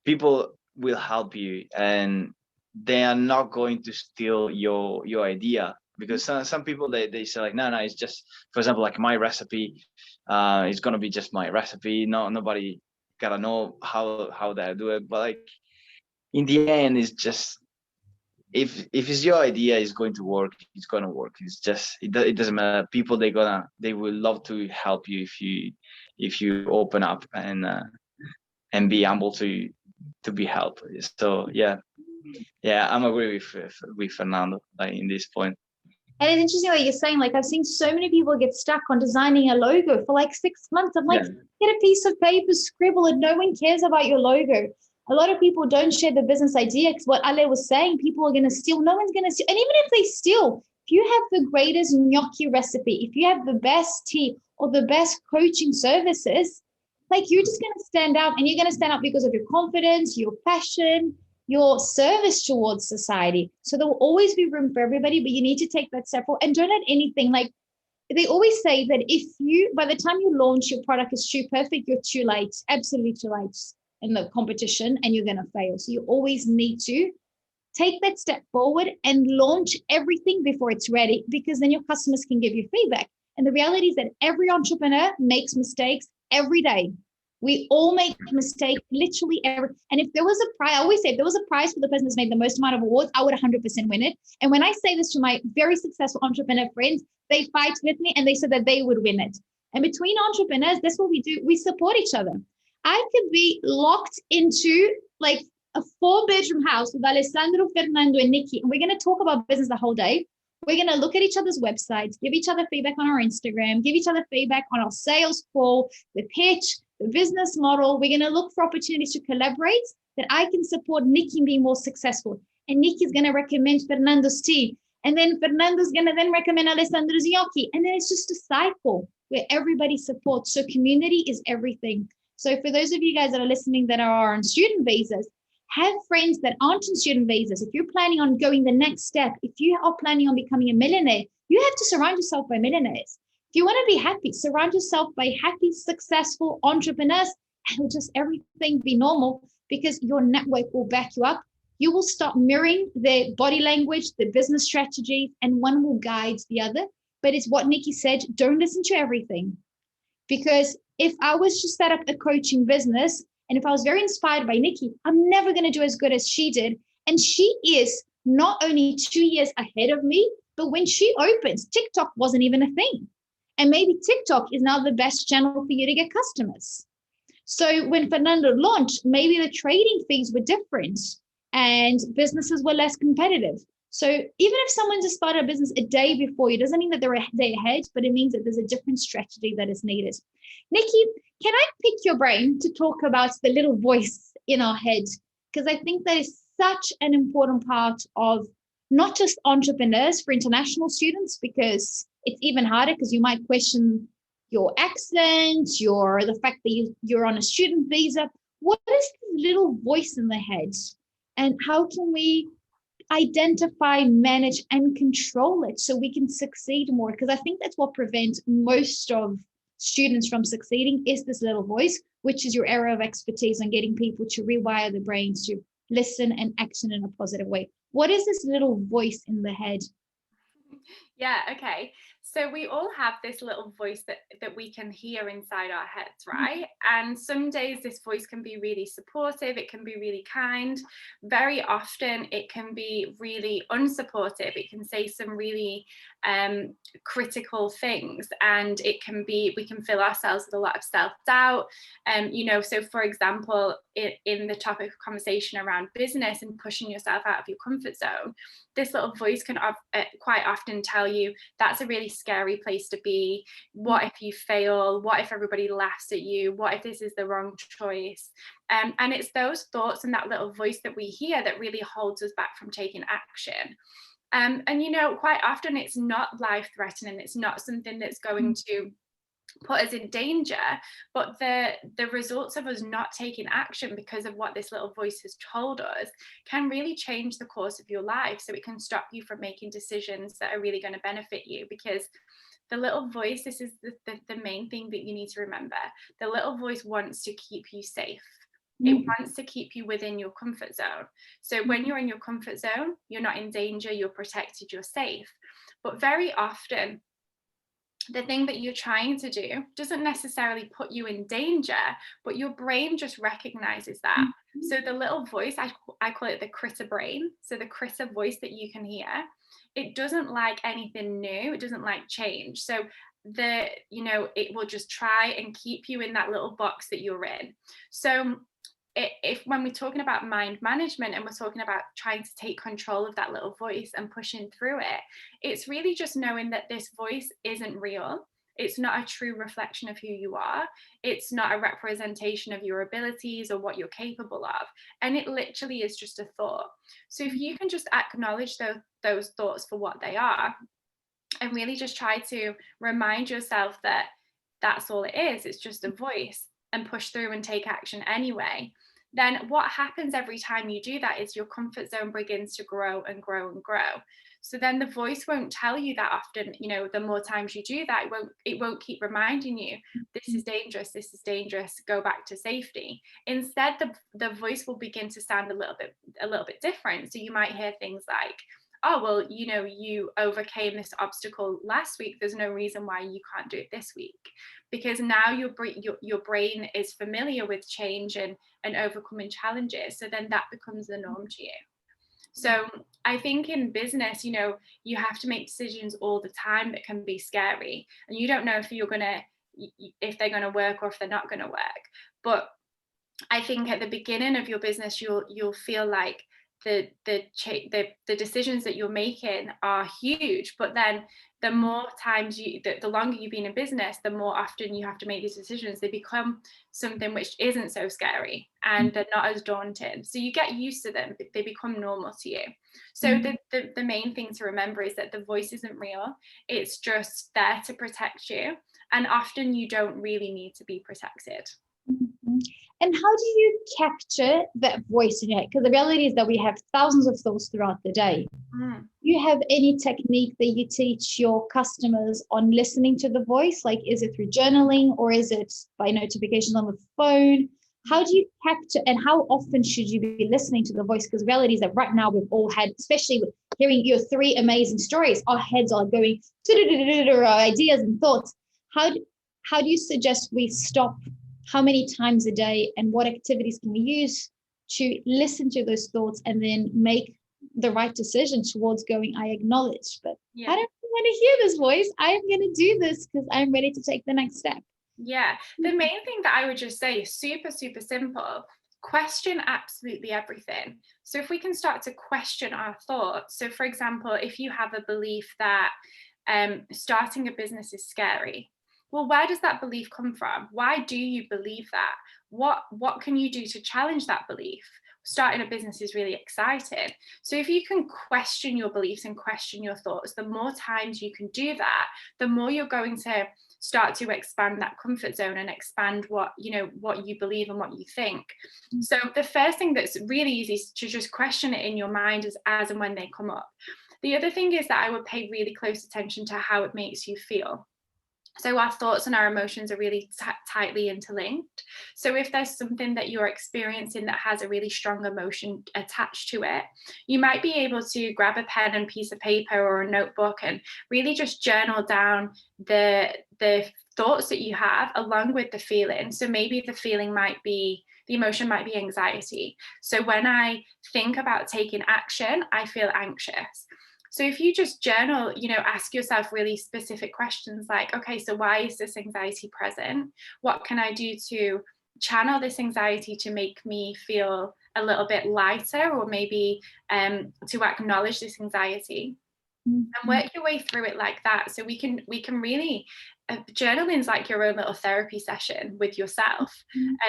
people will help you, and they are not going to steal your idea. Because some people, they say no, it's just, for example, my recipe, it's going to be just my recipe. Nobody gotta know how they do it. But in the end, it's just, if it's your idea, it's going to work, it's going to work. It's just, it doesn't matter. People, they will love to help you if you open up and be humble to be helped. So yeah, I'm agree with Fernando in this point. And it's interesting what you're saying. I've seen so many people get stuck on designing a logo for 6 months. I'm get a piece of paper, scribble it. No one cares about your logo. A lot of people don't share the business idea, because what Ale was saying, people are going to steal. No one's going to steal. And even if they steal, if you have the greatest gnocchi recipe, if you have the best tea or the best coaching services, you're just going to stand out, and you're going to stand out because of your confidence, your passion, your service towards society. So there will always be room for everybody, but you need to take that step forward, and don't let anything, they always say that if you, by the time you launch your product is too perfect, you're too late, absolutely too late in the competition, and you're going to fail. So you always need to take that step forward and launch everything before it's ready, because then your customers can give you feedback. And the reality is that every entrepreneur makes mistakes every day. We all make mistakes literally every, and if there was a prize, I always say if there was a prize for the person that's made the most amount of awards, I would 100% win it. And when I say this to my very successful entrepreneur friends, they fight with me and they said that they would win it. And between entrepreneurs, that's what we do. We support each other. I could be locked into like a 4-bedroom house with Alessandro, Fernando, and Nikki, and we're going to talk about business the whole day. We're going to look at each other's websites, give each other feedback on our Instagram, give each other feedback on our sales call, the pitch, the business model. We're going to look for opportunities to collaborate that I can support Nikki being more successful. And Nikki's going to recommend Fernando's tea. And then Fernando's going to then recommend Alessandro's gnocchi. And then it's just a cycle where everybody supports. So community is everything. So for those of you guys that are listening that are on student visas, have friends that aren't on student visas. If you're planning on going the next step, if you are planning on becoming a millionaire, you have to surround yourself by millionaires. If you want to be happy, surround yourself by happy, successful entrepreneurs, and will just everything be normal because your network will back you up. You will start mirroring their body language, their business strategy, and one will guide the other. But it's what Nikki said, don't listen to everything. Because if I was to set up a coaching business, and if I was very inspired by Nikki, I'm never going to do as good as she did. And she is not only 2 years ahead of me, but when she opens, TikTok wasn't even a thing. And maybe TikTok is now the best channel for you to get customers. So when Fernando launched, maybe the trading fees were different and businesses were less competitive. So even if someone just started a business a day before you, doesn't mean that they're a day ahead, but it means that there's a different strategy that is needed. Nikki, can I pick your brain to talk about the little voice in our head? Because I think that is such an important part of not just entrepreneurs, for international students, because it's even harder because you might question your accent, the fact that you're on a student visa. What is this little voice in the head? And how can we identify, manage, and control it so we can succeed more? Because I think that's what prevents most of students from succeeding is this little voice, which is your area of expertise on getting people to rewire their brains to listen and action in a positive way. What is this little voice in the head? Yeah, okay. So we all have this little voice that we can hear inside our heads, right? And some days this voice can be really supportive, it can be really kind. Very often it can be really unsupportive. It can say some really critical things, and we can fill ourselves with a lot of self-doubt. So for example, in the topic of conversation around business and pushing yourself out of your comfort zone, this little voice can quite often tell you that's a really scary place to be. What if you fail? What if everybody laughs at you? What if this is the wrong choice? And it's those thoughts and that little voice that we hear that really holds us back from taking action. And quite often it's not life-threatening. It's not something that's going to put us in danger, but the results of us not taking action because of what this little voice has told us can really change the course of your life. So it can stop you from making decisions that are really going to benefit you, because the little voice, this is the main thing that you need to remember. The little voice wants to keep you safe. It wants to keep you within your comfort zone. So when you're in your comfort zone, you're not in danger, you're protected, you're safe. But very often, the thing that you're trying to do doesn't necessarily put you in danger, but your brain just recognizes that. So the little voice, I call it the critter brain. So the critter voice that you can hear, it doesn't like anything new. It doesn't like change. So it will just try and keep you in that little box that you're in. So when we're talking about mind management and we're talking about trying to take control of that little voice and pushing through it, it's really just knowing that this voice isn't real. It's not a true reflection of who you are. It's not a representation of your abilities or what you're capable of. And it literally is just a thought. So if you can just acknowledge those thoughts for what they are, and really just try to remind yourself that that's all it is, it's just a voice, and push through and take action anyway, then what happens every time you do that is your comfort zone begins to grow and grow and grow. So then the voice won't tell you that often, the more times you do that, it won't keep reminding you, this is dangerous, go back to safety. Instead, the voice will begin to sound a little bit different. So you might hear things like, oh, well, you know, you overcame this obstacle last week, there's no reason why you can't do it this week, because now your brain is familiar with change and overcoming challenges. So then that becomes the norm to you. So I think in business, you know, you have to make decisions all the time that can be scary, and you don't know if they're going to work or if they're not going to work. But I think at the beginning of your business, you'll feel like the decisions that you're making are huge, but then the more times the longer you've been in business, the more often you have to make these decisions, they become something which isn't so scary and they're not as daunting. So you get used to them, they become normal to you. So the main thing to remember is that the voice isn't real, it's just there to protect you, and often you don't really need to be protected. And how do you capture that voice in your head? Because the reality is that we have thousands of thoughts throughout the day. Do you have any technique that you teach your customers on listening to the voice? Like, is it through journaling or is it by notifications on the phone? How do you capture, and how often should you be listening to the voice? Because the reality is that right now we've all had, especially with hearing your 3 amazing stories, our heads are going ideas and thoughts. How do you suggest we stop? How many times a day, and what activities can we use to listen to those thoughts and then make the right decision towards going, I acknowledge, but I don't want to hear this voice. I'm going to do this because I'm ready to take the next step. Yeah, the main thing that I would just say is super, super simple. Question absolutely everything. So if we can start to question our thoughts. So for example, if you have a belief that starting a business is scary, well, where does that belief come from? Why do you believe that? What can you do to challenge that belief? Starting a business is really exciting. So if you can question your beliefs and question your thoughts, the more times you can do that, the more you're going to start to expand that comfort zone and expand what you believe and what you think. So the first thing that's really easy is to just question it in your mind as and when they come up. The other thing is that I would pay really close attention to how it makes you feel. So our thoughts and our emotions are really tightly interlinked. So if there's something that you're experiencing that has a really strong emotion attached to it, you might be able to grab a pen and piece of paper or a notebook and really just journal down the thoughts that you have along with the feeling. So maybe the emotion might be anxiety. So when I think about taking action, I feel anxious. So if you just journal, ask yourself really specific questions like, okay, so why is this anxiety present? What can I do to channel this anxiety to make me feel a little bit lighter, or maybe to acknowledge this anxiety? And work your way through it like that. So we can really, journaling is like your own little therapy session with yourself,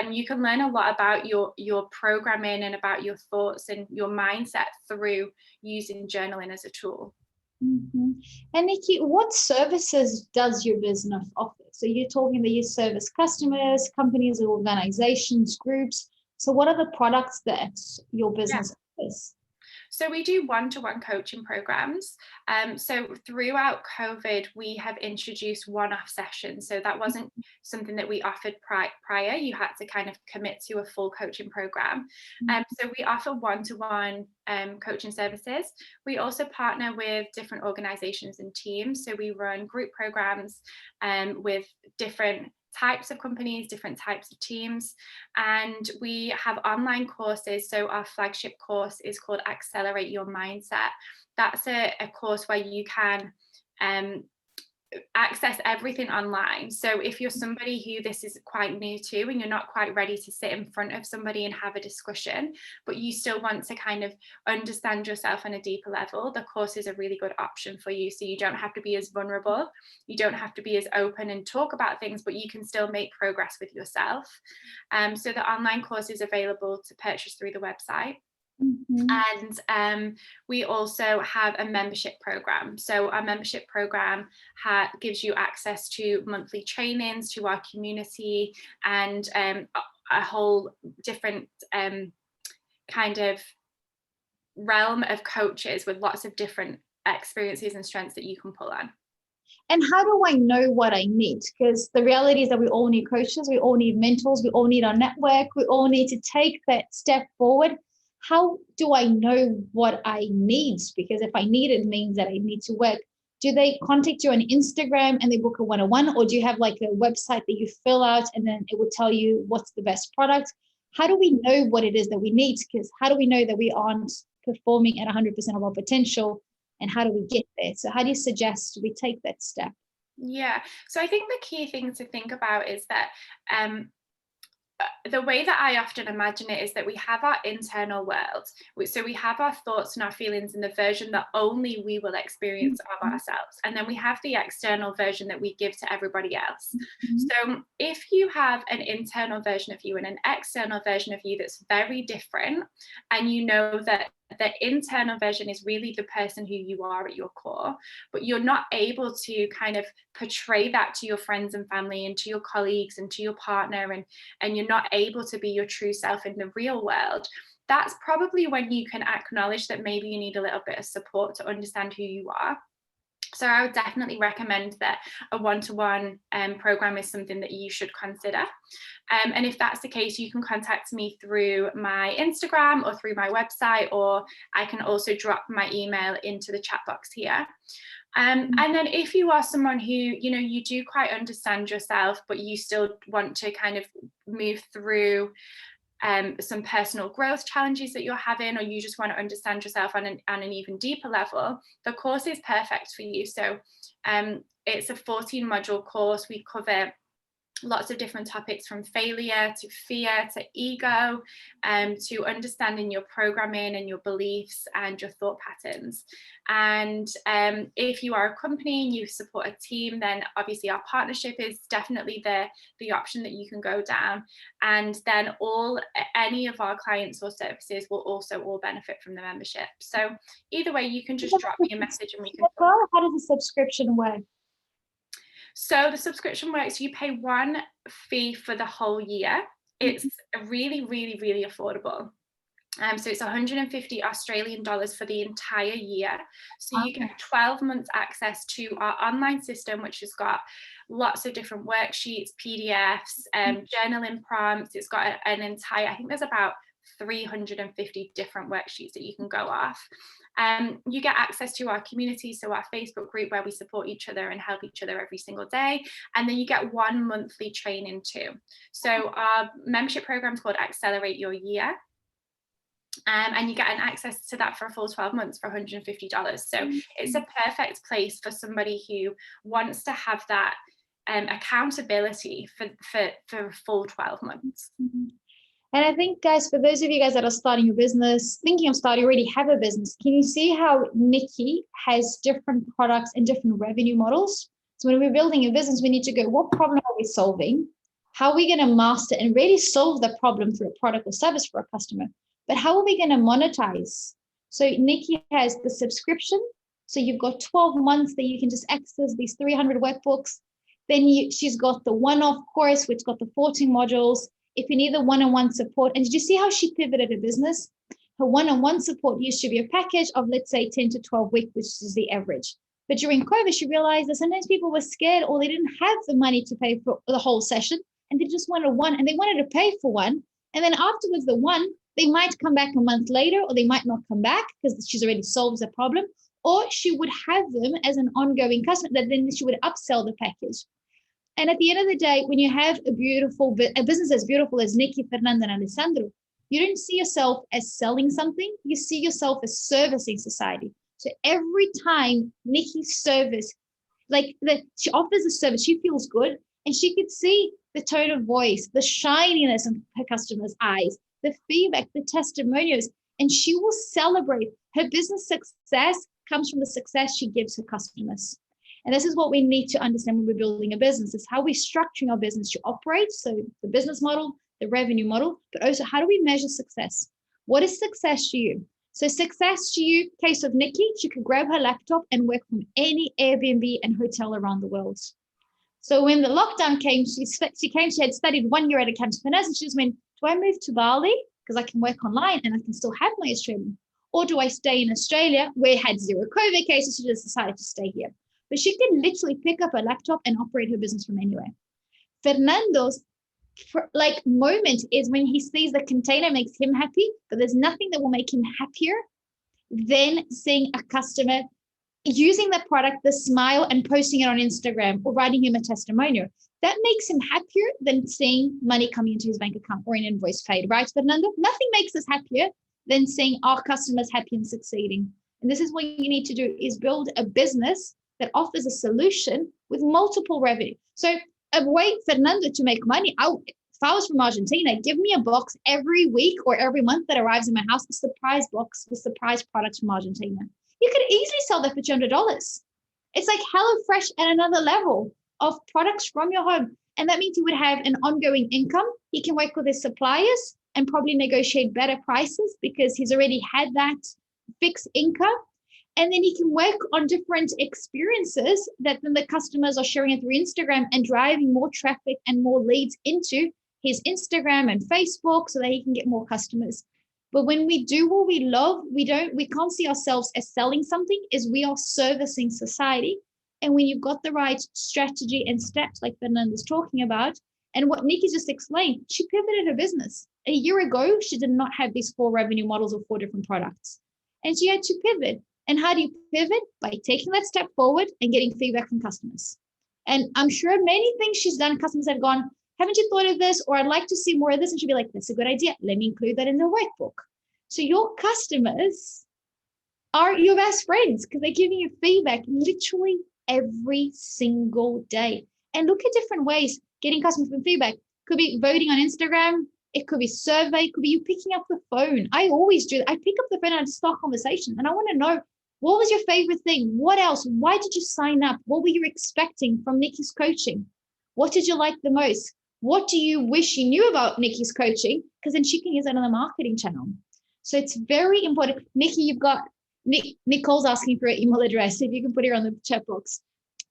and you can learn a lot about your programming and about your thoughts and your mindset through using journaling as a tool. And Nikki, what services does your business offer? So you're talking that you service customers, companies, organizations, groups. So what are the products that your business offers? So we do one-to-one coaching programs. So throughout COVID, we have introduced one-off sessions. So that wasn't something that we offered prior. You had to kind of commit to a full coaching program. So we offer one-to-one coaching services. We also partner with different organizations and teams. So we run group programs with different types of companies, different types of teams, and we have online courses. So our flagship course is called Accelerate Your Mindset. That's a course where you can access everything online. So if you're somebody who this is quite new to and you're not quite ready to sit in front of somebody and have a discussion, but you still want to kind of understand yourself on a deeper level, the course is a really good option for you. So you don't have to be as vulnerable, you don't have to be as open and talk about things, but you can still make progress with yourself. So the online course is available to purchase through the website. And we also have a membership program. So our membership program gives you access to monthly trainings, to our community, and a whole different kind of realm of coaches with lots of different experiences and strengths that you can pull on. And how do I know what I need? Because the reality is that we all need coaches, we all need mentors, we all need our network, we all need to take that step forward. how do I know what I need? Because if I need it, it means that I need to work. Do they contact you on Instagram and they book a one-on-one, or do you have like a website that you fill out and then it will tell you what's the best product? How do we know what it is that we need? Because how do we know that we aren't performing at 100% of our potential, and how do we get there? So how do you suggest we take that step? Yeah, so I think the key thing to think about is that the way that I often imagine it is that we have our internal world. So we have our thoughts and our feelings in the version that only we will experience of ourselves. And then we have the external version that we give to everybody else. So if you have an internal version of you and an external version of you that's very different, and you know that the internal version is really the person who you are at your core, but you're not able to kind of portray that to your friends and family and to your colleagues and to your partner, and you're not able to be your true self in the real world, that's probably when you can acknowledge that maybe you need a little bit of support to understand who you are. So I would definitely recommend that a one-to-one program is something that you should consider. And if that's the case, you can contact me through my Instagram or through my website, or I can also drop my email into the chat box here. And then if you are someone who, you do quite understand yourself, but you still want to kind of move through some personal growth challenges that you're having, or you just want to understand yourself on an even deeper level, the course is perfect for you. So it's a 14-module course. We cover lots of different topics, from failure to fear to ego, to understanding your programming and your beliefs and your thought patterns. And if you are a company and you support a team, then obviously our partnership is definitely the option that you can go down. And then any of our clients or services will also all benefit from the membership. So either way, you can just drop me a message and we can. Well, how does the subscription work? So the subscription works, you pay one fee for the whole year. It's really, really, really affordable. So it's 150 Australian dollars for the entire year. So you get 12 months access to our online system, which has got lots of different worksheets, PDFs, journaling prompts. It's got an entire, I think there's about 350 different worksheets that you can go off. You get access to our community, so our Facebook group where we support each other and help each other every single day. And then you get one monthly training too. So our membership program is called Accelerate Your Year. And you get an access to that for a full 12 months for $150. So it's a perfect place for somebody who wants to have that accountability for a full 12 months. And I think, guys, for those of you guys that are starting your business, thinking of starting, already have a business, can you see how Nikki has different products and different revenue models? So when we're building a business, we need to go, what problem are we solving? How are we going to master and really solve the problem through a product or service for a customer? But how are we going to monetize? So Nikki has the subscription. So you've got 12 months that you can just access these 300 workbooks. Then she's got the one-off course, which got the 14 modules. If you need the one-on-one support, and did you see how she pivoted her business? Her one-on-one support used to be a package of, let's say, 10 to 12 weeks, which is the average. But during COVID, she realized that sometimes people were scared, or they didn't have the money to pay for the whole session, and they just wanted one, and they wanted to pay for one. And then afterwards, the one, they might come back a month later, or they might not come back because she's already solved the problem, or she would have them as an ongoing customer that then she would upsell the package. And at the end of the day, when you have a business as beautiful as Nikki, Fernanda, and Alessandro, you don't see yourself as selling something. You see yourself as servicing society. So every time Nikki service, she offers a service, she feels good, and she could see the tone of voice, the shininess in her customers' eyes, the feedback, the testimonials, and she will celebrate. Her business success comes from the success she gives her customers. And this is what we need to understand when we're building a business, is how we're structuring our business to operate. So the business model, the revenue model, but also how do we measure success? What is success to you? So success to you, case of Nikki, she could grab her laptop and work from any Airbnb and hotel around the world. So when the lockdown came, she had studied 1 year at a campus finance, and she just went, do I move to Bali? Because I can work online and I can still have my Australian. Or do I stay in Australia where it had 0 COVID cases? She just decided to stay here. But she can literally pick up a laptop and operate her business from anywhere. Fernando's moment is when he sees the container makes him happy, but there's nothing that will make him happier than seeing a customer using the product, the smile, and posting it on Instagram or writing him a testimonial. That makes him happier than seeing money coming into his bank account or an invoice paid, right, Fernando? Nothing makes us happier than seeing our customers happy and succeeding. And this is what you need to do, is build a business that offers a solution with multiple revenue. So a way, Fernando, to make money, if I was from Argentina, give me a box every week or every month that arrives in my house, a surprise box with surprise products from Argentina. You could easily sell that for $200. It's like HelloFresh at another level of products from your home. And that means he would have an ongoing income. He can work with his suppliers and probably negotiate better prices because he's already had that fixed income. And then he can work on different experiences that then the customers are sharing it through Instagram and driving more traffic and more leads into his Instagram and Facebook so that he can get more customers. But when we do what we love, we can't see ourselves as selling something, as we are servicing society. And when you've got the right strategy and steps like Fernanda's talking about, and what Nikki just explained, she pivoted her business. A year ago, she did not have these 4 revenue models or 4 different products. And she had to pivot. And how do you pivot? By taking that step forward and getting feedback from customers. And I'm sure many things she's done, customers have gone, haven't you thought of this? Or I'd like to see more of this. And she'd be like, that's a good idea. Let me include that in the workbook. So your customers are your best friends because they're giving you feedback literally every single day. And look at different ways getting customer feedback. Could be voting on Instagram. It could be survey. Could be you picking up the phone. I always do that. I pick up the phone and I just start conversation. And I want to know, what was your favorite thing? What else? Why did you sign up? What were you expecting from Nikki's coaching? What did you like the most? What do you wish you knew about Nikki's coaching? Because then she can use that on the marketing channel. So it's very important. Nikki, you've got Nicole's asking for an email address. If you can put her on the chat box.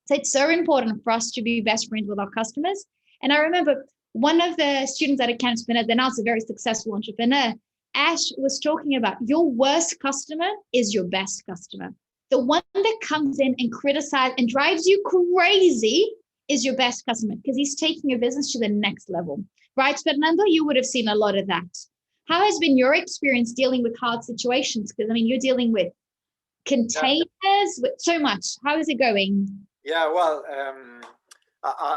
So it's so important for us to be best friends with our customers. And I remember one of the students at Accountanspreneur, then now it's a very successful entrepreneur, Ash was talking about your worst customer is your best customer. The one that comes in and criticizes and drives you crazy is your best customer because he's taking your business to the next level. Right, Fernando? You would have seen a lot of that. How has been your experience dealing with hard situations? Because, I mean, you're dealing with containers, with so much. How is it going? Yeah, well,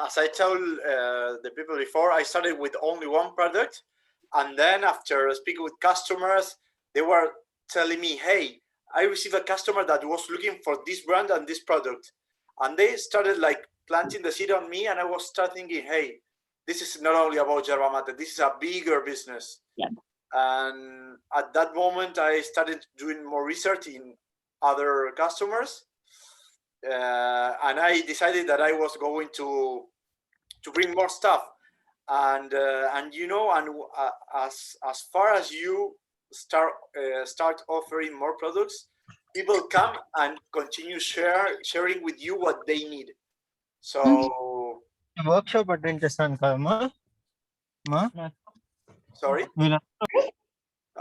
as I told the people before, I started with only one product. And then after speaking with customers, they were telling me, hey, I received a customer that was looking for this brand and this product. And they started like planting the seed on me. And I was start thinking, hey, this is not only about yerba mate, this is a bigger business. Yeah. And at that moment, I started doing more research in other customers. And I decided that I was going to bring more stuff. And you know, and as far as you start offering more products, people come and continue sharing with you what they need. So workshop attend చేస్తాను కదమ్మా మా sorry.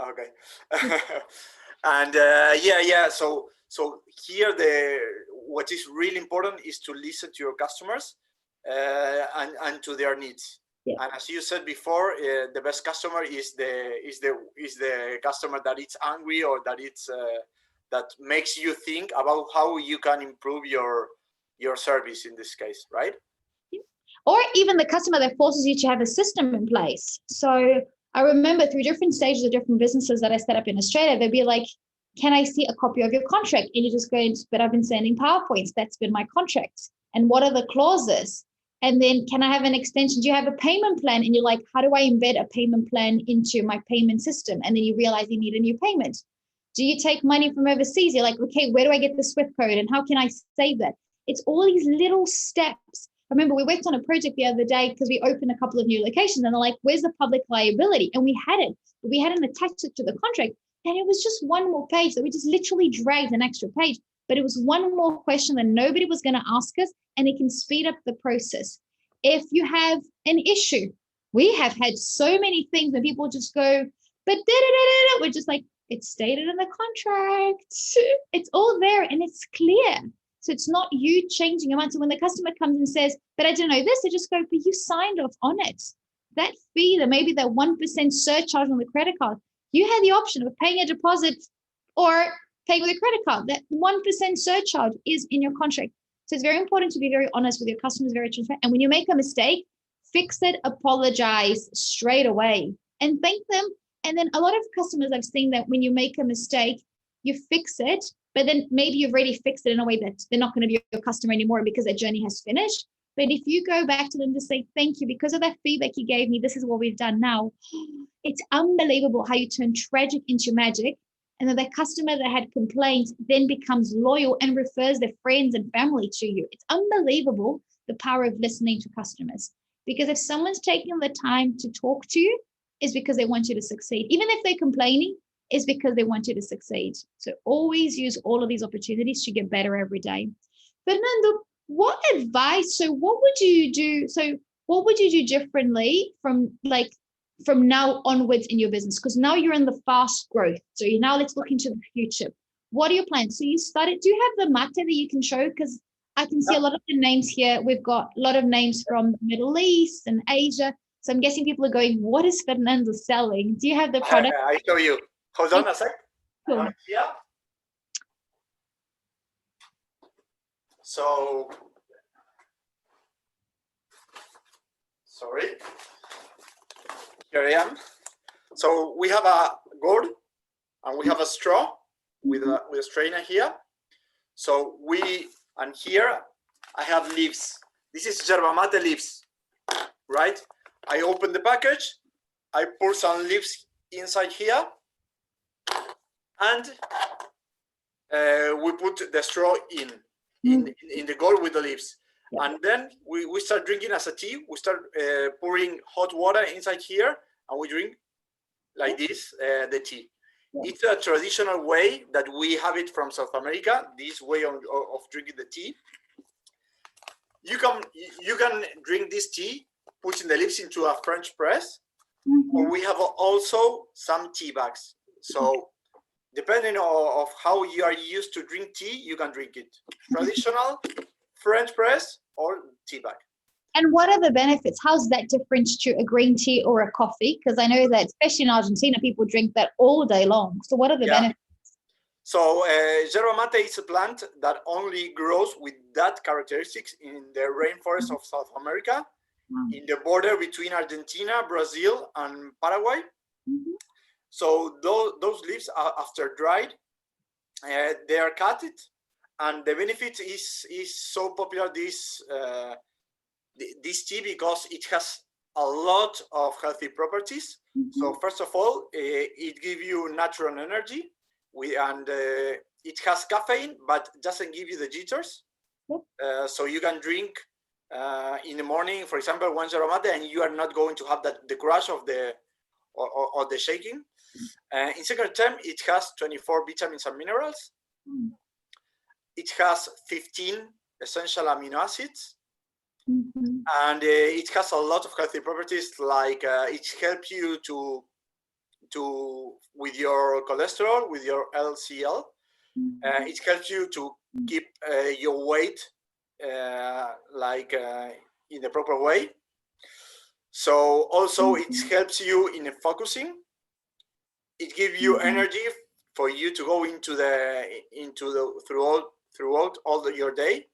Okay. And yeah. So here what is really important is to listen to your customers and to their needs. Yeah. And as you said before, the best customer is the customer that it's angry or that it's that makes you think about how you can improve your service in this case, right? Or even the customer that forces you to have a system in place. So I remember through different stages of different businesses that I set up in Australia, they'd be like, can I see a copy of your contract? And you just go, but I've been sending PowerPoints. That's been my contract. And what are the clauses? And then can I have an extension? Do you have a payment plan? And you're like, how do I embed a payment plan into my payment system? And then you realize you need a new payment. Do you take money from overseas? You're like, okay, where do I get the SWIFT code? And how can I save that? It's all these little steps. I remember we worked on a project the other day because we opened a couple of new locations and they're like, where's the public liability? And we had it, but we hadn't attached it to the contract. And it was just one more page that we just literally dragged an extra page. But it was one more question that nobody was going to ask us, and it can speed up the process. If you have an issue, we have had so many things when people just go, but we're just like, it's stated in the contract. It's all there and it's clear. So it's not you changing your mind. So when the customer comes and says, but I didn't know this, I just go, but you signed off on it. that fee, that maybe that 1% surcharge on the credit card, you had the option of paying a deposit or paying with a credit card. That 1% surcharge is in your contract. So it's very important to be very honest with your customers, very transparent. And when you make a mistake, fix it, apologize straight away, and thank them. And then a lot of customers, I've seen that when you make a mistake, you fix it, but then maybe you've already fixed it in a way that they're not going to be your customer anymore because their journey has finished. But if you go back to them to say, thank you, because of that feedback you gave me, this is what we've done now. It's unbelievable how you turn tragic into magic. And then the customer that had complaints then becomes loyal and refers their friends and family to you. It's unbelievable, the power of listening to customers. Because if someone's taking the time to talk to you, it's because they want you to succeed. Even if they're complaining, it's because they want you to succeed. So always use all of these opportunities to get better every day. Fernando, what advice, so what would you do differently from now onwards in your business? Because now you're in the fast growth. So now let's look into the future. What are your plans? So you started, do you have the mate that you can show? Because I can see a lot of the names here. We've got a lot of names from the Middle East and Asia. So I'm guessing people are going, what is Fernando selling? Do you have the product? I show you. Hold on a sec. Cool. Yeah. So, sorry. Here I am. So we have a gourd and we have a straw with a strainer here. So and here I have leaves. This is yerba mate leaves, right? I open the package, I pour some leaves inside here, and we put the straw in the gourd with the leaves. Yeah. And then we start drinking as a tea. We start pouring hot water inside here, and we drink like this, the tea. Yeah. It's a traditional way that we have it from South America, this way of drinking the tea. You can drink this tea, putting the leaves into a French press, or we have also some tea bags. So depending on how you are used to drink tea, you can drink it. Traditional, French press, or tea bag. And what are the benefits? How's that different to a green tea or a coffee? Because I know that, especially in Argentina, people drink that all day long. So what are the benefits? So yerba mate is a plant that only grows with that characteristics in the rainforest of South America, in the border between Argentina, Brazil, and Paraguay. So those leaves are, after dried, they are cutted, and the benefit is so popular this tea because it has a lot of healthy properties. So first of all, it gives you natural energy, and it has caffeine, but doesn't give you the jitters. So you can drink in the morning, for example, one yerba mate, and you are not going to have the crash of the shaking. In second term, it has 24 vitamins and minerals. It has 15 essential amino acids. And it has a lot of healthy properties, like it helps you to with your cholesterol, with your LCL. It helps you to keep your weight in the proper way. So also it helps you in focusing. It gives you energy for you to go throughout all your day.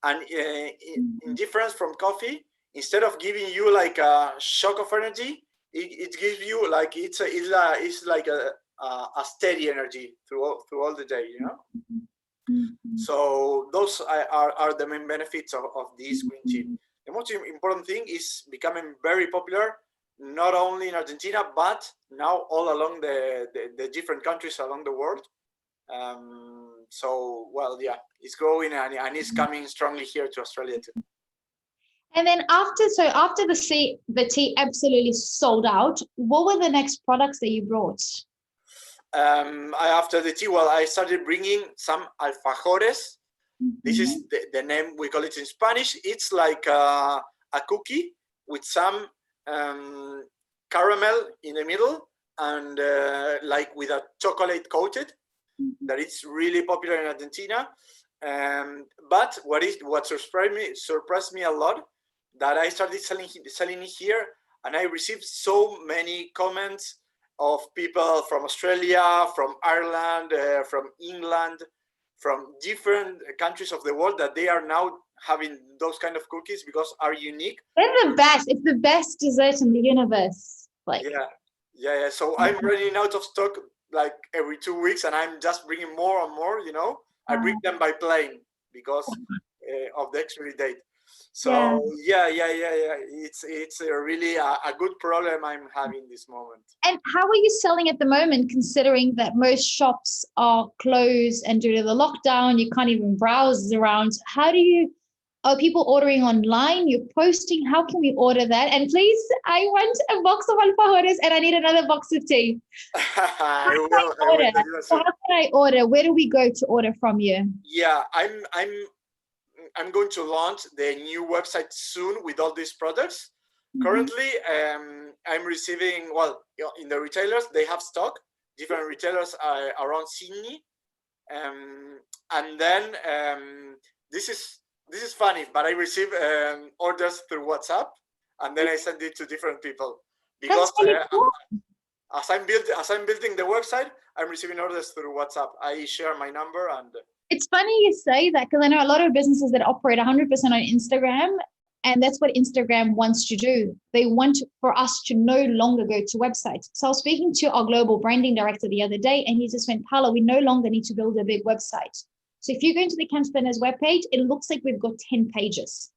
And in difference from coffee, instead of giving you like a shock of energy, it gives you like it's like a steady energy through all the day, you know. So those are the main benefits of this green tea. The most important thing is becoming very popular, not only in Argentina, but now all along the different countries along the world. So, well, yeah, it's growing and it's coming strongly here to Australia too. And then after the tea absolutely sold out, what were the next products that you brought? After the tea, well, I started bringing some alfajores. This is the name, we call it in Spanish. It's like a cookie with some caramel in the middle and like with a chocolate coated. That it's really popular in Argentina. But what surprised me a lot, that I started selling it here and I received so many comments of people from Australia, from Ireland, from England, from different countries of the world, that they are now having those kind of cookies because are unique. They're the best. It's the best dessert in the universe. Like, yeah. So I'm running out of stock like every 2 weeks, and I'm just bringing more and more. I bring them by plane because of the expiry date. So yeah. It's really a good problem I'm having this moment. And how are you selling at the moment, considering that most shops are closed and due to the lockdown, you can't even browse around? Are people ordering online? You're posting? How can we order that? And please, I want a box of alfajores and I need another box of tea. I will So how can I order? Where do we go to order from you? Yeah, I'm going to launch the new website soon with all these products. Currently, I'm receiving, in the retailers, they have stock, different retailers around Sydney. And then this is funny, but I receive orders through WhatsApp, and then I send it to different people because as I'm building the website, I'm receiving orders through WhatsApp. I share my number, and it's funny you say that, because I know a lot of businesses that operate 100% on Instagram, and that's what Instagram wants to do. They want for us to no longer go to websites. So I was speaking to our global branding director the other day, and he just went, Paula, we no longer need to build a big website. So if you go into the Camp Spinners webpage, it looks like we've got 10 pages.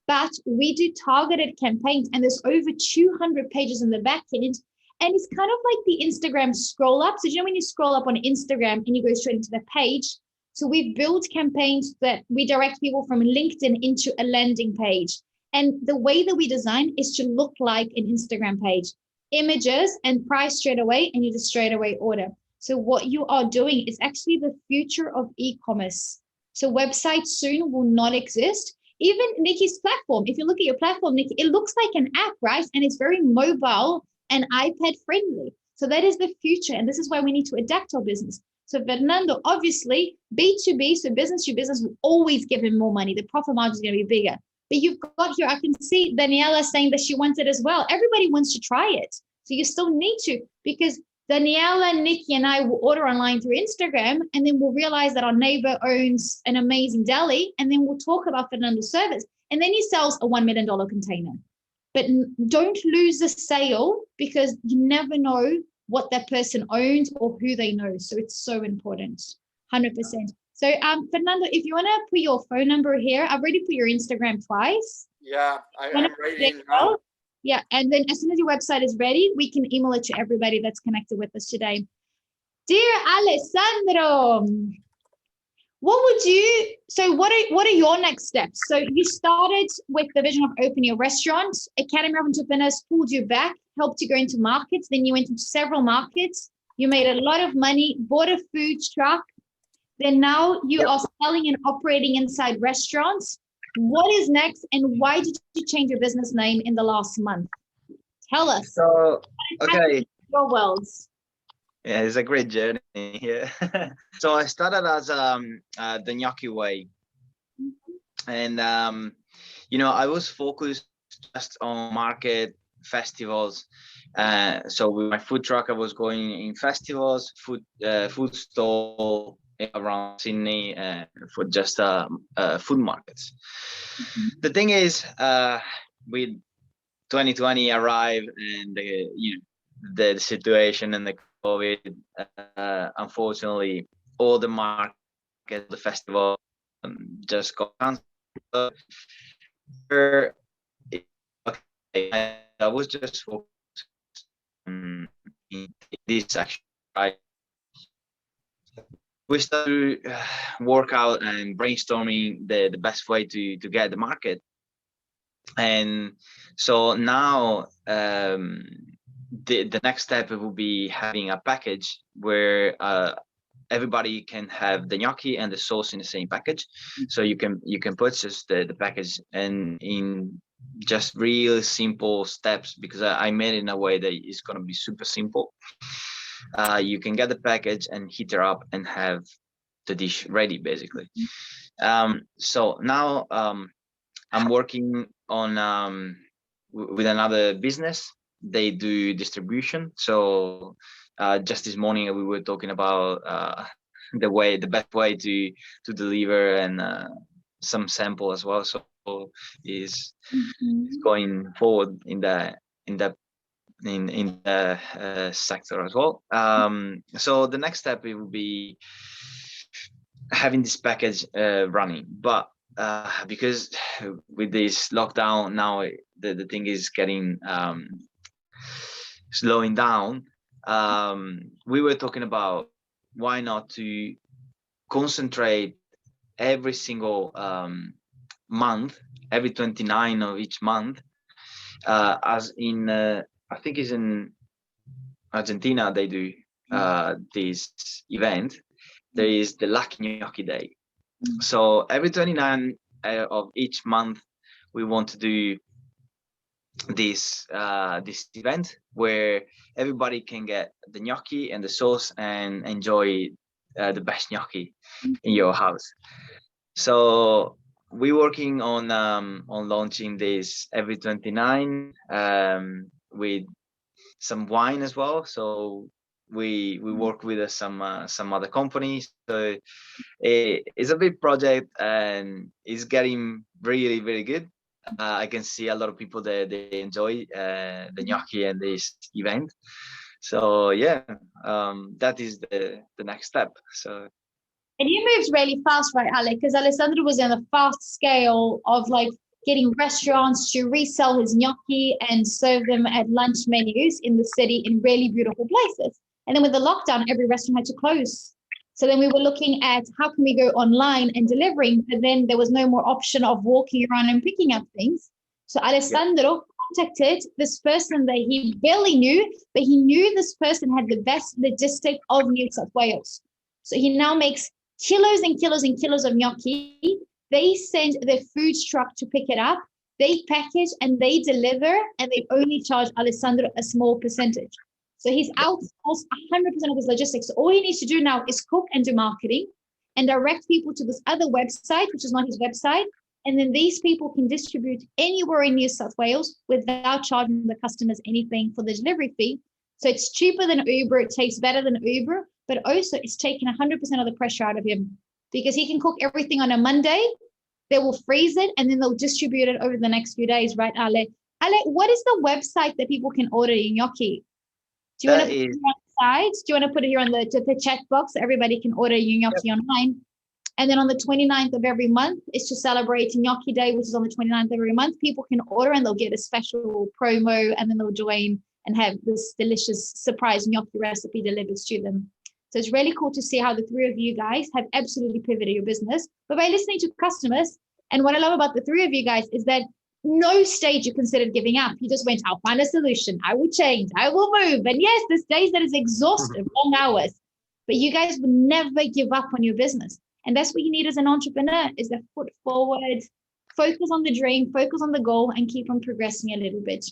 But we do targeted campaigns, and there's over 200 pages in the back end. And it's kind of like the Instagram scroll up. So when you scroll up on Instagram and you go straight into the page, so we've built campaigns that we direct people from LinkedIn into a landing page. And the way that we design is to look like an Instagram page. Images and price straight away, and you just straight away order. So what you are doing is actually the future of e-commerce. So websites soon will not exist. Even Nikki's platform, if you look at your platform, Nikki, it looks like an app, right? And it's very mobile and iPad friendly. So that is the future. And this is why we need to adapt our business. So Fernando, obviously, B2B, so business to business, will always give him more money. The profit margin is going to be bigger. But you've got here, I can see Daniela saying that she wants it as well. Everybody wants to try it. So you still need to, because Daniela, Nikki, and I will order online through Instagram, and then we'll realize that our neighbor owns an amazing deli, and then we'll talk about Fernando's service. And then he sells a $1 million container. But don't lose the sale, because you never know what that person owns or who they know. So it's so important, 100%. So Fernando, if you want to put your phone number here, I've already put your Instagram twice. Yeah, I'm ready now. Yeah, and then as soon as your website is ready, we can email it to everybody that's connected with us today. Dear Alessandro, what are your next steps? So you started with the vision of opening your restaurant. Academy of Entrepreneurs pulled you back, helped you go into markets. Then you went into several markets. You made a lot of money, bought a food truck. Then now you are selling and operating inside restaurants. What is next, and why did you change your business name in the last month? Tell us. So, okay. Your worlds. Yeah, it's a great journey here. So I started as the gnocchi way, and I was focused just on market festivals. So with my food truck, I was going in festivals, food stall around Sydney for just food markets. The thing is, with 2020 arrived, and the situation and the COVID, unfortunately, all the market, the festival just got canceled. I was just focused on this section, right? We started to work out and brainstorming the best way to get the market. And so now the next step will be having a package where everybody can have the gnocchi and the sauce in the same package. So you can purchase the package, and in just real simple steps, because I made it in a way that it's going to be super simple. You can get the package and heat it up and have the dish ready, basically. So now I'm working on with another business. They do distribution. So just this morning we were talking about the best way to deliver, and some sample as well. So is going forward in the sector as well. So the next step, it will be having this package running, but because with this lockdown now, the thing is getting slowing down. We were talking about why not to concentrate every single month, every 29 of each month, as in I think it's in Argentina they do this event. There is the Lucky Gnocchi Day. So every 29 of each month, we want to do this event where everybody can get the gnocchi and the sauce and enjoy the best gnocchi in your house. So we're working on launching this every 29 with some wine as well. So we work with some other companies. So it's a big project and it's getting really, really good. I can see a lot of people that they enjoy the gnocchi and this event. So yeah, that is the next step. So. And you moved really fast, right, Ale? Because Alessandro was on a fast scale of like getting restaurants to resell his gnocchi and serve them at lunch menus in the city in really beautiful places. And then with the lockdown, every restaurant had to close. So then we were looking at how can we go online and delivering, but then there was no more option of walking around and picking up things. So Alessandro contacted this person that he barely knew, but he knew this person had the best logistic of New South Wales. So he now makes kilos and kilos and kilos of gnocchi. They send their food truck to pick it up. They package and they deliver, and they only charge Alessandro a small percentage. So he's outsourced 100% of his logistics. So all he needs to do now is cook and do marketing and direct people to this other website, which is not his website. And then these people can distribute anywhere in New South Wales without charging the customers anything for the delivery fee. So it's cheaper than Uber. It tastes better than Uber, but also it's taken 100% of the pressure out of him because he can cook everything on a Monday. They will freeze it and then they'll distribute it over the next few days, right, Ale? Ale, what is the website that people can order your gnocchi? Do you want to put it on the side? Do you want to put it here on the chat box so everybody can order your gnocchi online? And then on the 29th of every month, it's to celebrate Gnocchi Day, which is on the 29th of every month. People can order and they'll get a special promo and then they'll join and have this delicious surprise gnocchi recipe delivered to them. So it's really cool to see how the three of you guys have absolutely pivoted your business. But by listening to customers, and what I love about the three of you guys is that no stage you considered giving up. You just went, I'll find a solution. I will change. I will move. And yes, there's days that is exhaustive, long hours. But you guys will never give up on your business. And that's what you need as an entrepreneur is the foot forward, focus on the dream, focus on the goal, and keep on progressing a little bit.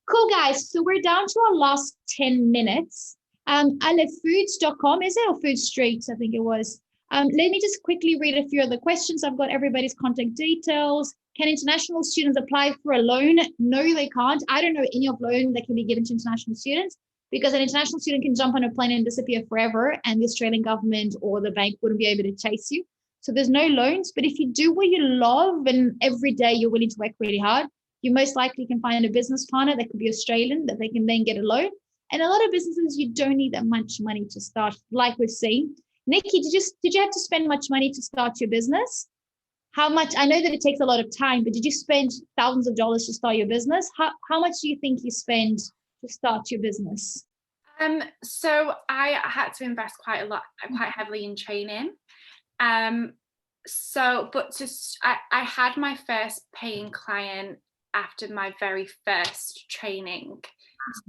Cool, guys. So we're down to our last 10 minutes. Alefoods.com, is it? Or Food Street, I think it was. Let me just quickly read a few of the questions. I've got everybody's contact details. Can international students apply for a loan? No, they can't. I don't know any of loan that can be given to international students because an international student can jump on a plane and disappear forever and the Australian government or the bank wouldn't be able to chase you. So there's no loans. But if you do what you love and every day you're willing to work really hard, you most likely can find a business partner that could be Australian that they can then get a loan. And a lot of businesses, you don't need that much money to start, like we've seen. Nikki, did you have to spend much money to start your business? How much? I know that it takes a lot of time, but did you spend thousands of dollars to start your business? How much do you think you spend to start your business? So I had to invest quite heavily in training. I had my first paying client after my very first training.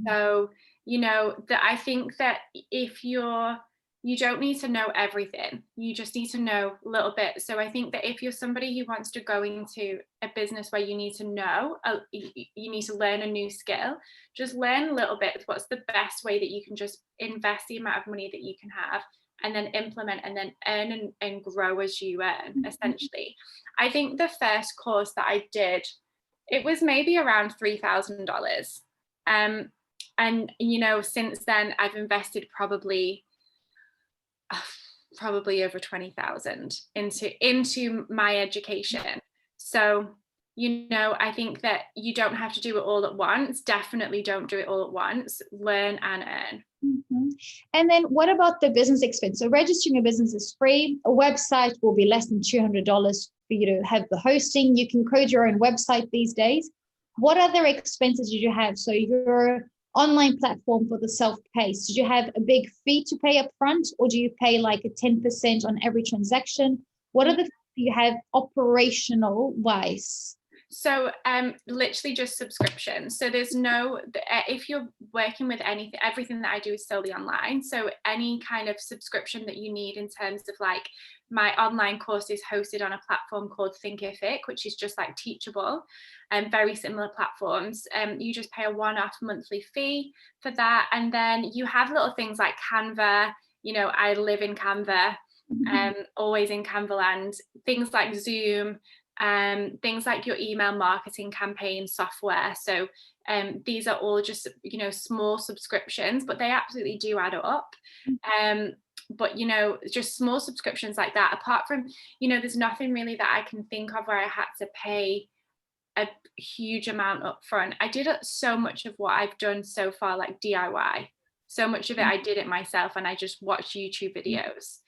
So, that I think that if you don't need to know everything, you just need to know a little bit. So I think that if you're somebody who wants to go into a business where you need to know, you need to learn a new skill, just learn a little bit. What's the best way that you can just invest the amount of money that you can have and then implement and then earn and grow as you earn, essentially. I think the first course that I did It was maybe around $3,000. And, you know, since then I've invested probably over 20,000 into my education. So, you know, I think that you don't have to do it all at once. Definitely don't do it all at once. Learn and earn. Mm-hmm. And then what about the business expense? So registering a business is free. A website will be less than $200 for you to have the hosting. You can code your own website these days. What other expenses did you have? So your online platform for the self-paced, did you have a big fee to pay up front, or do you pay like a 10% on every transaction? What are the things you have operational wise? So literally just subscription. So there's no, if you're working with anything, everything that I do is solely online. So any kind of subscription that you need in terms of like my online course is hosted on a platform called Thinkific, which is just like Teachable and very similar platforms. You just pay a one-off monthly fee for that. And then you have little things like Canva. You know, I live in Canva, always in Canva land. Things like Zoom, things like your email marketing campaign software. So these are all just, you know, small subscriptions, but they absolutely do add up. But, you know, just small subscriptions like that, apart from, you know, there's nothing really that I can think of where I had to pay a huge amount up front. I did so much of what I've done so far, like DIY. So much of it, I did it myself, and I just watched YouTube videos.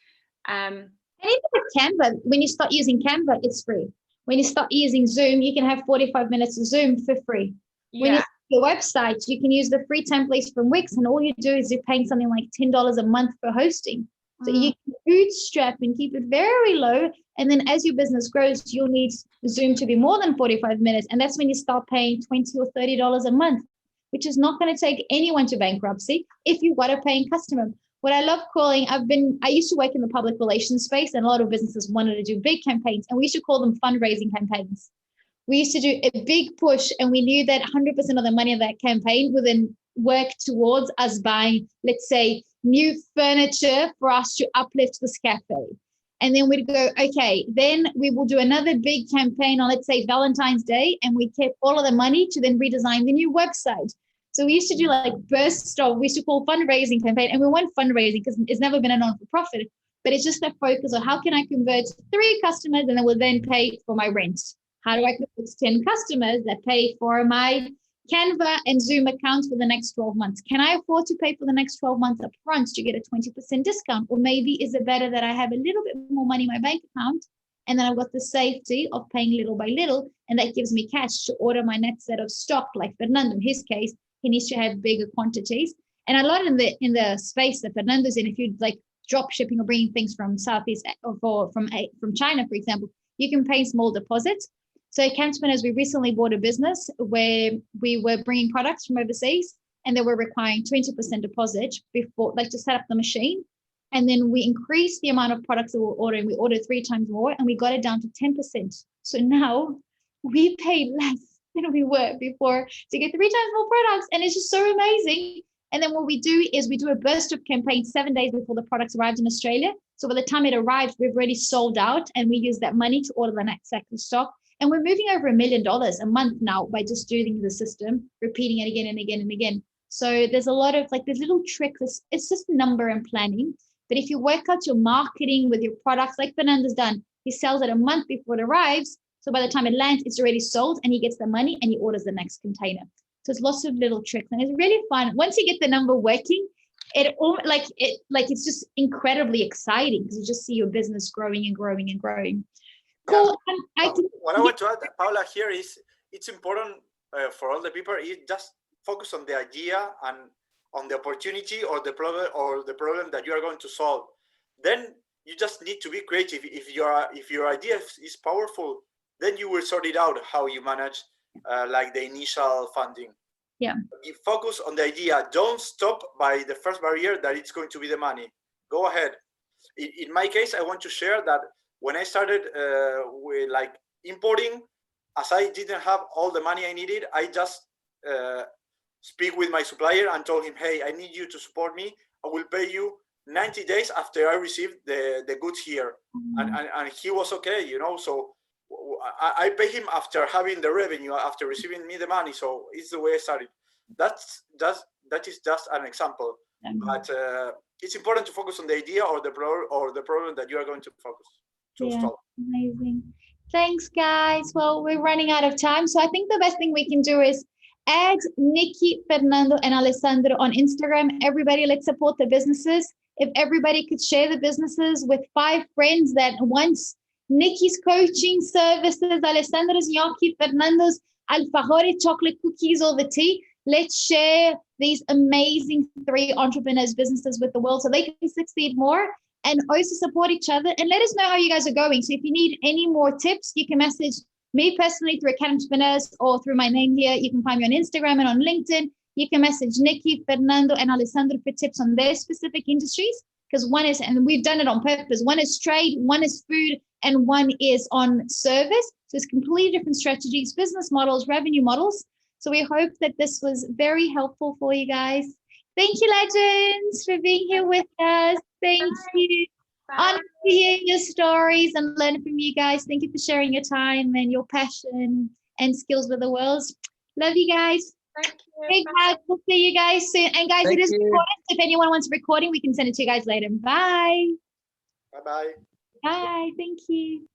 And even with Canva, when you start using Canva, it's free. When you start using Zoom, you can have 45 minutes of Zoom for free. Yeah. When you your website, you can use the free templates from Wix, and all you do is you're paying something like $10 a month for hosting. So you can bootstrap and keep it very low. And then as your business grows, you'll need Zoom to be more than 45 minutes. And that's when you start paying $20 or $30 a month, which is not going to take anyone to bankruptcy if you've got a paying customer. What I love calling, I used to work in the public relations space, and a lot of businesses wanted to do big campaigns, and we used to call them fundraising campaigns. We used to do a big push, and we knew that 100% of the money of that campaign would then work towards us buying, let's say, new furniture for us to uplift this cafe. And then we'd go, okay, then we will do another big campaign on, let's say, Valentine's Day, and we kept all of the money to then redesign the new website. So we used to do like bursts of, we used to call fundraising campaign, and we weren't fundraising because it's never been a non-for-profit, but it's just a focus on how can I convert 3 customers and I will then pay for my rent? How do I convert 10 customers that pay for my Canva and Zoom accounts for the next 12 months? Can I afford to pay for the next 12 months up front to get a 20% discount? Or maybe is it better that I have a little bit more money in my bank account, and then I've got the safety of paying little by little, and that gives me cash to order my next set of stock, like Fernando, in his case. He needs to have bigger quantities. And a lot in the space that Fernando's in, if you like drop shipping or bringing things from Southeast or from China, for example, you can pay small deposits. So at Campsman, we recently bought a business where we were bringing products from overseas, and they were requiring 20% deposit before, like, to set up the machine. And then we increased the amount of products that we were ordering. We ordered 3 times more, and we got it down to 10%. So now we pay less than we were before to get 3 times more products. And it's just so amazing. And then what we do is we do a burst of campaign 7 days before the products arrived in Australia. So by the time it arrives, we've already sold out, and we use that money to order the next set of stock. And we're moving over $1 million a month now by just doing the system, repeating it again and again and again. So there's a lot of like, there's little tricks. It's just number and planning. But if you work out your marketing with your products, like Fernando's done, he sells it a month before it arrives. So by the time it lands, it's already sold, and he gets the money and he orders the next container. So it's lots of little tricks, and it's really fun. Once you get the number working, it's just incredibly exciting, because you just see your business growing and growing and growing. Cool. What I want to add, Paula, here is it's important for all the people. You just focus on the idea and on the opportunity or the problem that you are going to solve. Then you just need to be creative. If your idea is powerful, then you will sort it out how you manage like the initial funding. Yeah. You focus on the idea. Don't stop by the first barrier that it's going to be the money. Go ahead. In my case, I want to share that when I started with like importing, as I didn't have all the money I needed, I just speak with my supplier and told him, hey, I need you to support me. I will pay you 90 days after I received the goods here. And he was okay, you know. So I pay him after having the revenue, after receiving me the money. So it's the way I started. That is just an example, but it's important to focus on the idea or the problem that you are going to focus to solve. Amazing. Thanks, guys. Well, we're running out of time, so I think the best thing we can do is add Nikki, Fernando, and Alessandro on Instagram. Everybody, let's support the businesses. If everybody could share the businesses with 5 friends that wants Nikki's coaching services, Alessandro's gnocchi, Fernando's alfajore chocolate cookies, or the tea, let's share these amazing 3 entrepreneurs businesses with the world so they can succeed more and also support each other. And let us know how you guys are going. So if you need any more tips, you can message me personally through Academy Entrepreneurs or through my name here. You can find me on Instagram and on LinkedIn. You can message Nikki, Fernando, and Alessandro for tips on their specific industries, because one is, and we've done it on purpose, one is trade, one is food, and one is on service. So it's completely different strategies, business models, revenue models. So we hope that this was very helpful for you guys. Thank you, legends, for being here with us. Thank you. Honor to hear your stories and learn from you guys. Thank you for sharing your time and your passion and skills with the world. Love you guys. Thank you. Big hug. We'll see you guys soon. And guys, it is recorded. If anyone wants a recording, we can send it to you guys later. Bye. Bye-bye. Bye. Thank you.